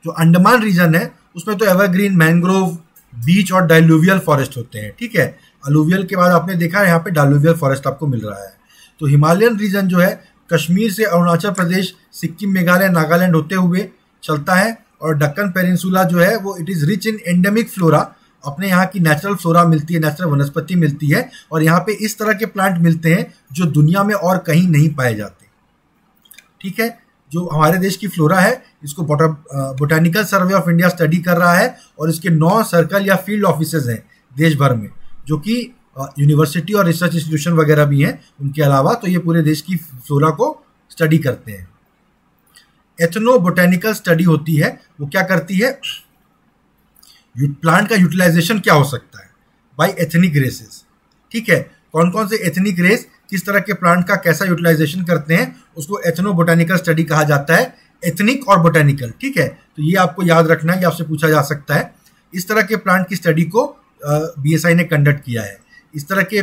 जो अंडमान रीजन है उसमें तो एवरग्रीन, मैंग्रोव, बीच और डाइलुवियल फॉरेस्ट होते हैं। ठीक है, अलुवियल के बाद आपने देखा है यहाँ पे डाइलुवियल फॉरेस्ट आपको मिल रहा है। तो हिमालयन रीजन जो है कश्मीर से अरुणाचल प्रदेश, सिक्किम, मेघालय, नागालैंड होते हुए चलता है, और दक्कन पेनिनसुला जो है वो it is rich in endemic flora. अपने यहाँ की नेचुरल फ्लोरा मिलती है, नेचुरल वनस्पति मिलती है, और यहाँ पे इस तरह के प्लांट मिलते हैं जो दुनिया में और कहीं नहीं पाए जाते। ठीक है, जो हमारे देश की फ्लोरा है इसको botanical survey of India study कर रहा है, और इसके 9 सर्कल या फील्ड ऑफिसेज हैं देश भर में, जो कि यूनिवर्सिटी और रिसर्च इंस्टीट्यूशन वगैरह भी हैं उनके अलावा। तो ये पूरे देश की फ्लोरा को स्टडी करते हैं। एथनो बोटेनिकल स्टडी होती है, वो क्या करती है? प्लांट का यूटिलाइजेशन क्या हो सकता है बाय एथनिक रेसेस। ठीक है, कौन कौन से एथनिक रेस किस तरह के प्लांट का कैसा यूटिलाइजेशन करते हैं, उसको एथनो बोटेनिकल स्टडी कहा जाता है। एथनिक और बोटेनिकल, ठीक है, तो ये आपको याद रखना है, ये आपसे पूछा जा सकता है। इस तरह के प्लांट की स्टडी को बीएसआई ने कंडक्ट किया है। इस तरह के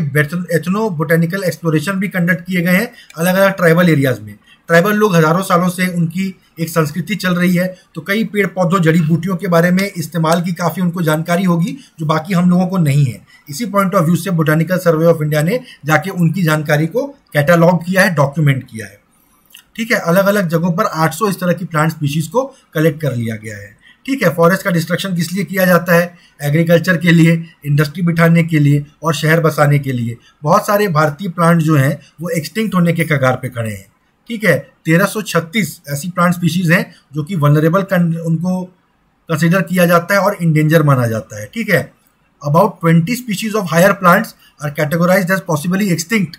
एथनो बोटेनिकल एक्सप्लोरेशन भी कंडक्ट किए गए हैं अलग अलग ट्राइबल एरियाज में। ट्राइबल लोग हजारों सालों से उनकी एक संस्कृति चल रही है, तो कई पेड़ पौधों, जड़ी बूटियों के बारे में इस्तेमाल की काफ़ी उनको जानकारी होगी जो बाकी हम लोगों को नहीं है। इसी पॉइंट ऑफ व्यू से बोटानिकल सर्वे ऑफ इंडिया ने जाके उनकी जानकारी को कैटालॉग किया है, डॉक्यूमेंट किया है। ठीक है, अलग अलग जगहों पर 800 इस तरह की प्लांट स्पीशीज को कलेक्ट कर लिया गया है। ठीक है, फॉरेस्ट का डिस्ट्रक्शन किस लिए किया जाता है? एग्रीकल्चर के लिए, इंडस्ट्री बिठाने के लिए और शहर बसाने के लिए। बहुत सारे भारतीय प्लांट जो हैं वो एक्सटिंक्ट होने के कगार पे खड़े हैं। ठीक है, 1336 ऐसी प्लांट स्पीशीज हैं जो कि वनरेबल उनको कंसिडर किया जाता है और इंडेंजर माना जाता है। ठीक है, about 20 species of higher plants are categorised as possibly extinct.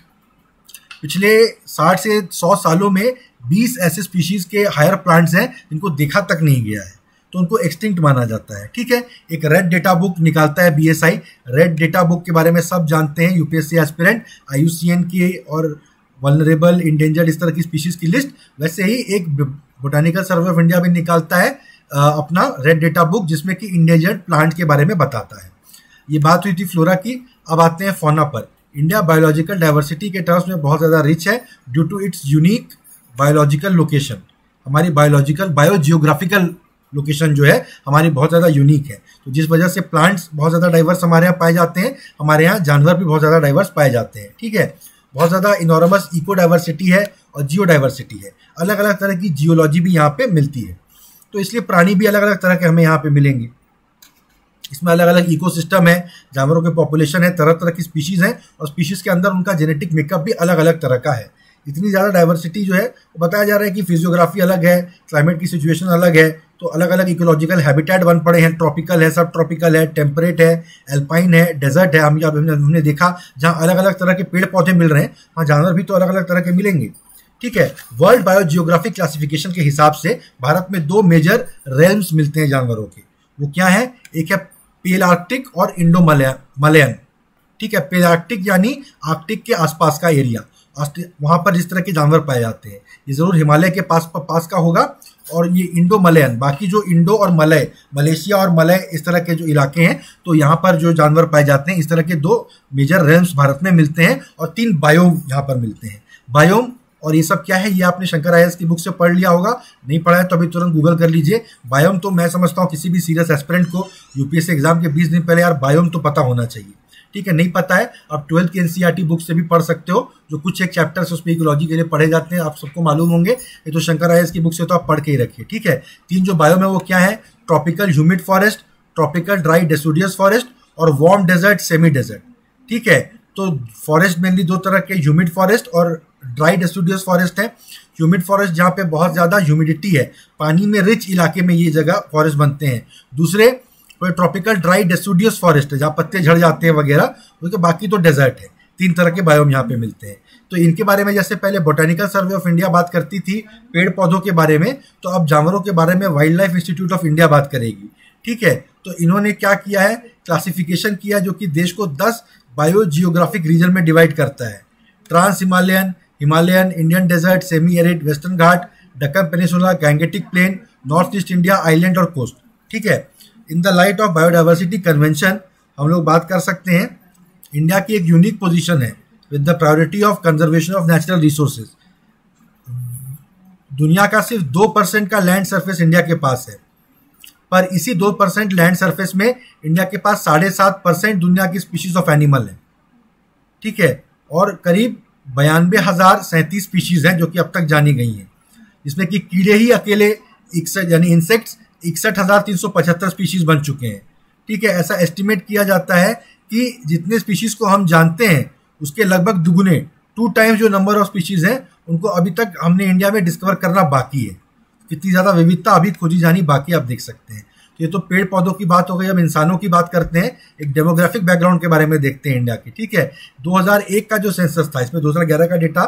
पिछले 60 से 100 सालों में 20 ऐसे स्पीशीज के हायर प्लांट्स हैं जिनको देखा तक नहीं गया है, तो उनको एक्सटिंक्ट माना जाता है। ठीक है, एक रेड डेटा बुक निकालता है बीएसआई। रेड डेटा बुक के बारे में सब जानते हैं, यूपीएससी एस्पिरेंट, आईयूसीएन के और वल्नरेबल, इंडेंजर्ड, इस तरह की स्पीशीज की लिस्ट। वैसे ही एक बोटानिकल सर्वे ऑफ इंडिया भी निकालता है अपना रेड डेटा बुक, जिसमें कि इंडेंजर्ड प्लांट के बारे में बताता है। ये बात हुई थी फ्लोरा की। अब आते हैं फौना पर। इंडिया बायोलॉजिकल डाइवर्सिटी के टर्म्स में बहुत ज़्यादा रिच है due to its unique biological location. हमारी बायोजियोग्राफिकल लोकेशन जो है हमारी बहुत ज़्यादा यूनिक है, तो जिस वजह से प्लांट्स बहुत ज़्यादा डाइवर्स हमारे यहाँ पाए जाते हैं। हमारे यहाँ जानवर भी बहुत ज़्यादा डाइवर्स पाए जाते हैं। ठीक है, बहुत ज़्यादा इनॉर्मस इको डाइवर्सिटी है और जियो डाइवर्सिटी है। अलग अलग तरह की जियोलॉजी भी यहाँ पे मिलती है, तो इसलिए प्राणी भी अलग अलग तरह के हमें यहाँ पे मिलेंगे। इसमें अलग अलग इकोसिस्टम है, जानवरों के पॉपुलेशन है, तरह तरह की स्पीशीज़ हैं, और स्पीशीज़ के अंदर उनका जेनेटिक मेकअप भी अलग अलग तरह का है। इतनी ज़्यादा डाइवर्सिटी जो है वो बताया जा रहा है कि फिजियोग्राफी अलग है, क्लाइमेट की सिचुएशन अलग है, तो अलग अलग इकोलॉजिकल हैबिटेट बन पड़े हैं। ट्रॉपिकल है, सब ट्रॉपिकल है, टेम्परेट है, एल्पाइन है, डेजर्ट है। हमने देखा जहाँ अलग अलग तरह के पेड़ पौधे मिल रहे हैं वहाँ जानवर भी तो अलग अलग तरह के मिलेंगे। ठीक है, वर्ल्ड बायोजियोग्राफिक क्लासिफिकेशन के हिसाब से भारत में 2 मेजर रेल्म्स मिलते हैं जानवरों के। वो क्या है? एक है पेल आर्कटिक और इंडो मलयन। ठीक है, पेल आर्कटिक यानी आर्कटिक के आसपास का एरिया, वहाँ पर जिस तरह के जानवर पाए जाते हैं ये ज़रूर हिमालय के पास का होगा। और ये इंडो मलयन, बाकी जो इंडो और मलय, मलेशिया और मलय, इस तरह के जो इलाके हैं, तो यहाँ पर जो जानवर पाए जाते हैं, इस तरह के 2 मेजर रेल्म्स भारत में मिलते हैं और 3 बायोम यहाँ पर मिलते हैं। बायोम और ये सब क्या है ये आपने शंकर आईएएस की बुक से पढ़ लिया होगा, नहीं पढ़ा है तो अभी तुरंत गूगल कर लीजिए। बायोम तो मैं समझता हूँ किसी भी सीरियस एस्पिरेंट को यूपीएससी एग्जाम के 20 दिन पहले यार बायोम तो पता होना चाहिए, ठीक है। नहीं पता है आप 12th की एनसीईआरटी बुक से भी पढ़ सकते हो, जो कुछ एक चैप्टर्स उसमें इकोलॉजी के लिए पढ़े जाते हैं, आप सबको मालूम होंगे। ये तो शंकर आईएएस की बुक से तो आप पढ़ के ही रखिए, ठीक है। 3 जो बायोम है वो क्या है, tropical humid forest, tropical dry deciduous forest और वार्म डेजर्ट सेमी डेजर्ट, ठीक है। तो फॉरेस्ट मेनली 2 तरह के, ह्यूमिड फॉरेस्ट और ड्राई डेसिडुअस फॉरेस्ट है। ह्यूमिड फॉरेस्ट जहाँ पे बहुत ज़्यादा ह्यूमिडिटी है, पानी में रिच इलाके में ये जगह फॉरेस्ट बनते हैं। दूसरे ट्रॉपिकल ड्राई डेसिडुअस फॉरेस्ट है जहाँ पत्ते झड़ जाते हैं वगैरह, क्योंकि बाकी तो डेजर्ट है। 3 तरह के बायोम यहाँ पे मिलते हैं। तो इनके बारे में जैसे पहले बोटेनिकल सर्वे ऑफ इंडिया बात करती थी पेड़ पौधों के बारे में, तो अब जानवरों के बारे में wild life institute of India बात करेगी, ठीक है। तो इन्होंने क्या किया है, क्लासिफिकेशन किया जो कि देश को 10 बायो जियोग्राफिक रीजन में डिवाइड करता है। Trans Himalayan, Himalayan, Indian desert, semi arid, western Ghat, Deccan peninsula, Gangetic plain, north east India, island और कोस्ट, ठीक है। In the light of biodiversity convention हम लोग बात कर सकते हैं, इंडिया की एक यूनिक पोजीशन है with the priority of conservation of natural resources. दुनिया का सिर्फ 2% का लैंड सरफेस इंडिया के पास है, पर इसी 2% लैंड सरफेस में इंडिया के पास 7.5% दुनिया की स्पीशीज ऑफ एनिमल है, ठीक है। और करीब 92,037 स्पीशीज हैं जो कि अब तक जानी गई हैं, जिसमें कि कीड़े ही अकेले 61 यानी इंसेक्ट्स 61,375 स्पीशीज बन चुके हैं, ठीक है। ऐसा एस्टिमेट किया जाता है कि जितने स्पीशीज को हम जानते हैं उसके लगभग दुगुने 2 टाइम्स जो नंबर ऑफ स्पीशीज हैं उनको अभी तक हमने इंडिया में डिस्कवर करना बाकी है। कितनी ज़्यादा विविधता अभी खोजी जानी बाकी आप देख सकते हैं। तो ये तो पेड़ पौधों की बात हो गई। अब इंसानों की बात करते हैं, एक डेमोग्राफिक बैकग्राउंड के बारे में देखते हैं इंडिया की, ठीक है। 2001 का जो सेंसस था, इसमें 2011 का डेटा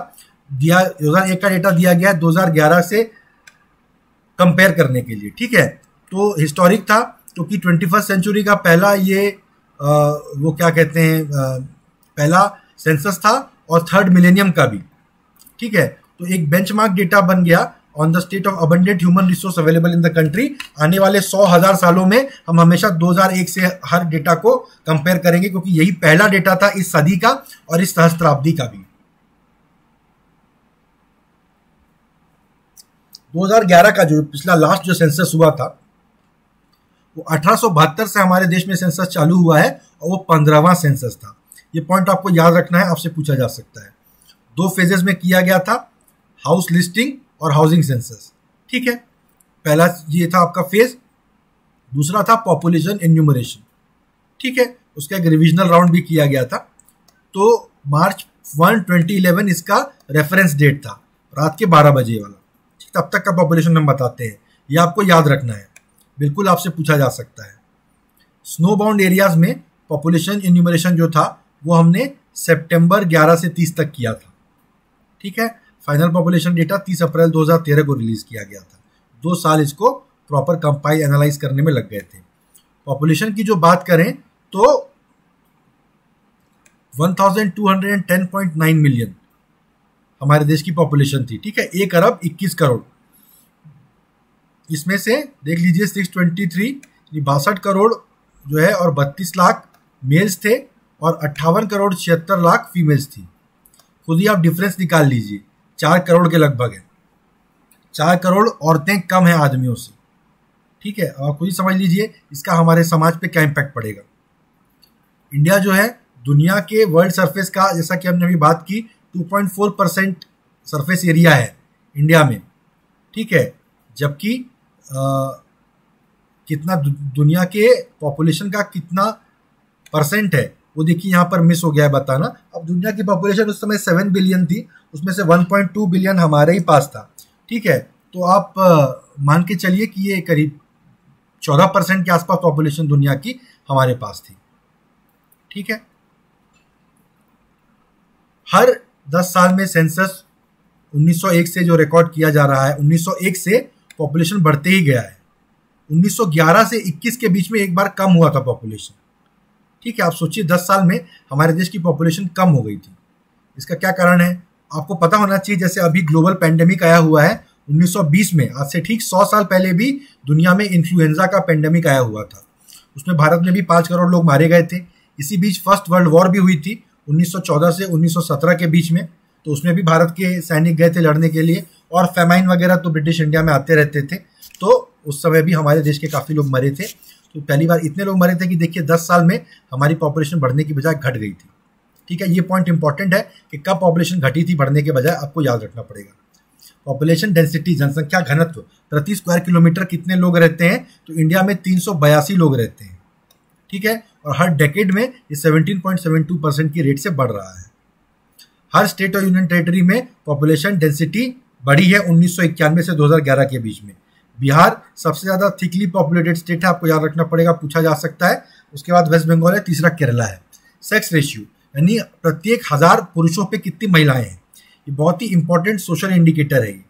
दिया, 2001 का डेटा दिया गया 2011 से कंपेयर करने के लिए, ठीक है। तो हिस्टोरिक था क्योंकि 21st सेंचुरी का पहला ये वो क्या कहते हैं पहला सेंसस था और 3rd मिलेनियम का भी, ठीक है। तो एक बेंचमार्क डेटा बन गया on the state of abundant human resource available in the country. आने वाले 100,000 सालों में हम हमेशा 2001 से हर डेटा को कंपेयर करेंगे, क्योंकि यही पहला डेटा था इस सदी का और इस सहस्त्राब्दी का भी। 2011 का जो पिछला लास्ट जो सेंसस हुआ था वो 1872 से हमारे देश में सेंसस चालू हुआ है और वो 15वां सेंसस था। ये पॉइंट आपको याद रखना है, आपसे पूछा जा सकता है। 2 फेजेस में किया गया था, हाउस लिस्टिंग और हाउसिंग सेंसस, ठीक है। पहला ये था आपका फेज, दूसरा था पॉपुलेशन एन्यूमरेशन, ठीक है। उसका एक रिविजनल राउंड भी किया गया था। तो मार्च 1, 2011 इसका रेफरेंस डेट था, रात के 12 बजे वाला, तब तक का पॉपुलेशन हम बताते हैं, ये आपको याद रखना है, बिल्कुल आपसे पूछा जा सकता है। स्नो बाउंड एरियाज में पॉपुलेशन एन्यूमरेशन जो था वो हमने सितंबर 11 से 30 तक किया था, ठीक है। फाइनल पॉपुलेशन डेटा 30 अप्रैल 2013 को रिलीज किया गया था। 2 साल इसको प्रॉपर कंपाइल एनालाइज करने में लग गए थे। पॉपुलेशन की जो बात करें तो 1210.9 मिलियन हमारे देश की पॉपुलेशन थी, ठीक है। 1 अरब 21 करोड़। इसमें से देख लीजिए 623 62 करोड़ जो है और 32 लाख मेल्स थे और 58 करोड़ 76 लाख फीमेल्स थी। खुद ही आप डिफरेंस निकाल लीजिए, 4 करोड़ के लगभग है। 4 करोड़ औरतें कम हैं आदमियों से, ठीक है। आप खुद ही समझ लीजिए इसका हमारे समाज पे क्या इम्पैक्ट पड़ेगा। इंडिया जो है दुनिया के वर्ल्ड सरफेस का, जैसा कि हमने अभी बात की, 2.4% सरफेस एरिया है इंडिया में, ठीक है। जबकि कितना दुनिया के पॉपुलेशन का कितना परसेंट है वो देखिए यहाँ पर मिस हो गया है बताना। अब दुनिया की पॉपुलेशन उस समय 7 बिलियन थी, उसमें से 1.2 बिलियन हमारे ही पास था, ठीक है। तो आप मान के चलिए कि ये करीब 14% के आसपास पॉपुलेशन दुनिया की हमारे पास थी, ठीक है। हर 10 साल में सेंसस 1901 से जो रिकॉर्ड किया जा रहा है, 1901 से पॉपुलेशन बढ़ते ही गया है। 1911 से 21 के बीच में एक बार कम हुआ था पॉपुलेशन, ठीक है। आप सोचिए 10 साल में हमारे देश की पॉपुलेशन कम हो गई थी। इसका क्या कारण है आपको पता होना चाहिए। जैसे अभी ग्लोबल पेंडेमिक आया हुआ है 1920 में, आज से ठीक 100 साल पहले भी दुनिया में इन्फ्लुएंजा का पेंडेमिक आया हुआ था। उसमें भारत में भी 5 करोड़ लोग मारे गए थे। इसी बीच फर्स्ट वर्ल्ड वॉर भी हुई थी 1914 से 1917 के बीच में, तो उसमें भी भारत के सैनिक गए थे लड़ने के लिए। और फेमाइन वगैरह तो ब्रिटिश इंडिया में आते रहते थे, तो उस समय भी हमारे देश के काफ़ी लोग मरे थे। तो पहली बार इतने लोग मरे थे कि देखिए 10 साल में हमारी पॉपुलेशन बढ़ने की बजाय घट गई थी। ठीक है, ये पॉइंट इंपॉर्टेंट है कि कब पॉपुलेशन घटी थी बढ़ने के बजाय, आपको याद रखना पड़ेगा। पॉपुलेशन डेंसिटी, जनसंख्या घनत्व प्रति स्क्वायर किलोमीटर कितने लोग रहते हैं, तो इंडिया में 382 लोग रहते हैं। ठीक है, और हर डेकेड में ये 17.72% की रेट से बढ़ रहा है। हर स्टेट और यूनियन टेरिटरी में पॉपुलेशन डेंसिटी बढ़ी है 1991 से 2011 के बीच में। बिहार सबसे ज़्यादा थिकली पॉपुलेटेड स्टेट है, आपको याद रखना पड़ेगा, पूछा जा सकता है। उसके बाद वेस्ट बंगाल है, तीसरा केरला है। सेक्स रेशियो यानी प्रत्येक 1000 पुरुषों पे कितनी महिलाएं हैं, ये बहुत ही इंपॉर्टेंट सोशल इंडिकेटर है ये।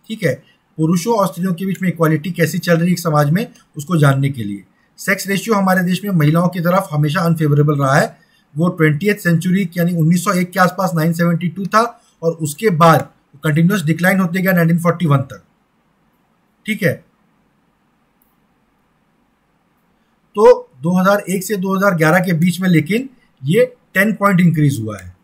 ठीक है, पुरुषों और स्त्रियों के बीच में इक्वालिटी कैसी चल रही है समाज में, उसको जानने के लिए। सेक्स रेशियो हमारे देश में महिलाओं की तरफ हमेशा अनफेवरेबल रहा है। वो 20th सेंचुरी यानी 1901 के आसपास 972 था, और उसके बाद कंटिन्यूस डिक्लाइन होते गया 1941 तक। ठीक है, तो 2001 से 2011 के बीच में लेकिन ये 10 पॉइंट इंक्रीज हुआ है।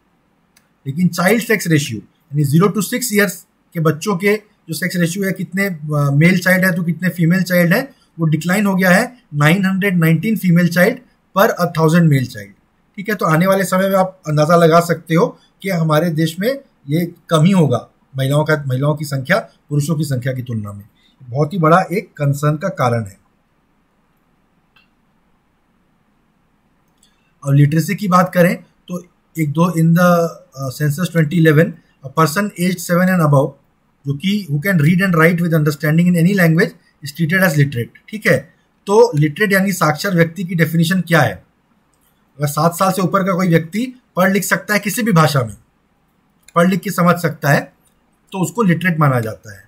लेकिन चाइल्ड सेक्स रेशियो यानी 0 to 6 ईयर्स के बच्चों के जो सेक्स रेशियो है, कितने मेल चाइल्ड है तो कितने फीमेल चाइल्ड है, वो डिक्लाइन हो गया है 919 फीमेल चाइल्ड पर 1000 मेल चाइल्ड। ठीक है, तो आने वाले समय में आप अंदाजा लगा सकते हो कि हमारे देश में ये कमी होगा महिलाओं की संख्या पुरुषों की संख्या की तुलना में। बहुत ही बड़ा एक कंसर्न का कारण है। और लिटरेसी की बात करें तो in the census 2011 a person aged 7 and above जो कि who can read and write with understanding in any language is treated as literate. ठीक है, तो लिटरेट यानी साक्षर व्यक्ति की डेफिनेशन क्या है? अगर 7 साल से ऊपर का कोई व्यक्ति पढ़ लिख सकता है, किसी भी भाषा में पढ़ लिख के समझ सकता है, तो उसको लिटरेट माना जाता है।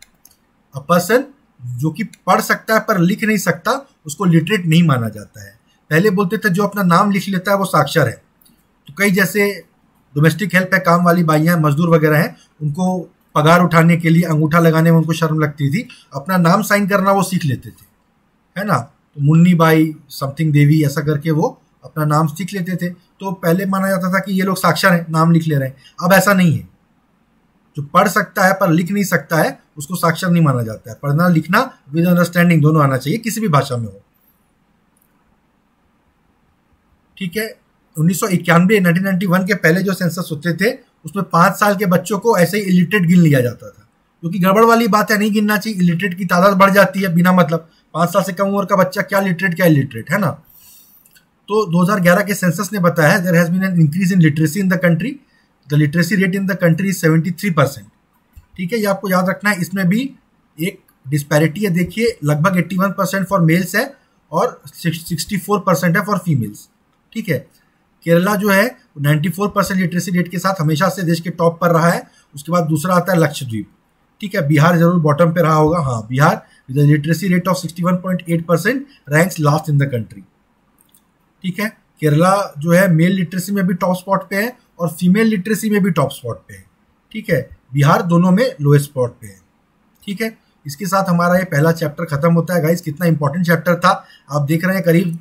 अ पर्सन जो कि पढ़ सकता है पर लिख नहीं सकता, उसको लिटरेट नहीं माना जाता है। पहले बोलते थे जो अपना नाम लिख लेता है वो साक्षर है। तो कई जैसे डोमेस्टिक हेल्प है, काम वाली बाइयाँ, मजदूर वगैरह हैं, उनको पगार उठाने के लिए अंगूठा लगाने में उनको शर्म लगती थी, अपना नाम साइन करना वो सीख लेते थे, है ना। तो मुन्नी बाई समथिंग देवी ऐसा करके वो अपना नाम सीख लेते थे। तो पहले माना जाता था कि ये लोग साक्षर हैं, नाम लिख ले रहे हैं। अब ऐसा नहीं है। जो पढ़ सकता है पर लिख नहीं सकता है उसको साक्षर नहीं माना जाता है। पढ़ना लिखना विद अंडरस्टैंडिंग दोनों आना चाहिए, किसी भी भाषा में हो। ठीक है, 1991 के पहले जो सेंसस होते थे उसमें 5 साल के बच्चों को ऐसे ही इलिटरेट गिन लिया जाता था, क्योंकि गड़बड़ वाली बात है, नहीं गिनना चाहिए। इलिटरेट की तादाद बढ़ जाती है बिना मतलब। 5 साल से कम उम्र का बच्चा क्या लिटरेट क्या इलिटरेट, है ना। तो 2011 के सेंसस ने बताया there has been an increase in literacy in the country. The literacy rate in the country is 73%। ठीक है, ये आपको याद रखना है। इसमें भी एक डिस्पैरिटी है, देखिए लगभग 81% फॉर मेल्स है और 64% है फॉर फीमेल्स। ठीक है, केरला जो है 94% लिटरेसी रेट के साथ हमेशा से देश के टॉप पर रहा है। उसके बाद दूसरा आता है लक्षद्वीप। ठीक है, बिहार जरूर बॉटम पे रहा होगा। हाँ, Bihar with literacy rate of 61.8% ranks last in the country. ठीक है, केरला जो है मेल लिटरेसी में भी टॉप स्पॉट पे है और फीमेल लिटरेसी में भी टॉप स्पॉट पे है। ठीक है, बिहार दोनों में लोएस्ट स्पॉट पे है। ठीक है, इसके साथ हमारा ये पहला चैप्टर खत्म होता है। गाइस, कितना इंपॉर्टेंट चैप्टर था आप देख रहे हैं। करीब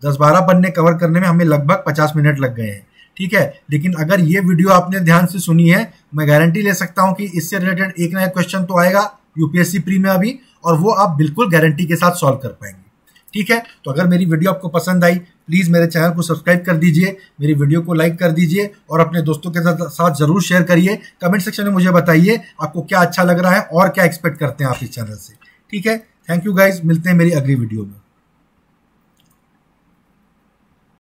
10-12 पन्ने कवर करने में हमें लगभग 50 मिनट लग गए हैं। ठीक है, लेकिन अगर ये वीडियो आपने ध्यान से सुनी है, मैं गारंटी ले सकता हूं कि इससे रिलेटेड एक ना एक क्वेश्चन तो आएगा यूपीएससी प्री में अभी, और वो आप बिल्कुल गारंटी के साथ सॉल्व कर पाएंगे। ठीक है, तो अगर मेरी वीडियो आपको पसंद आई, प्लीज़ मेरे चैनल को सब्सक्राइब कर दीजिए, मेरी वीडियो को लाइक कर दीजिए और अपने दोस्तों के साथ जरूर शेयर करिए। कमेंट सेक्शन में मुझे बताइए आपको क्या अच्छा लग रहा है और क्या एक्सपेक्ट करते हैं आप इस चैनल से। ठीक है, थैंक यू गाइज, मिलते हैं मेरी अगली वीडियो में।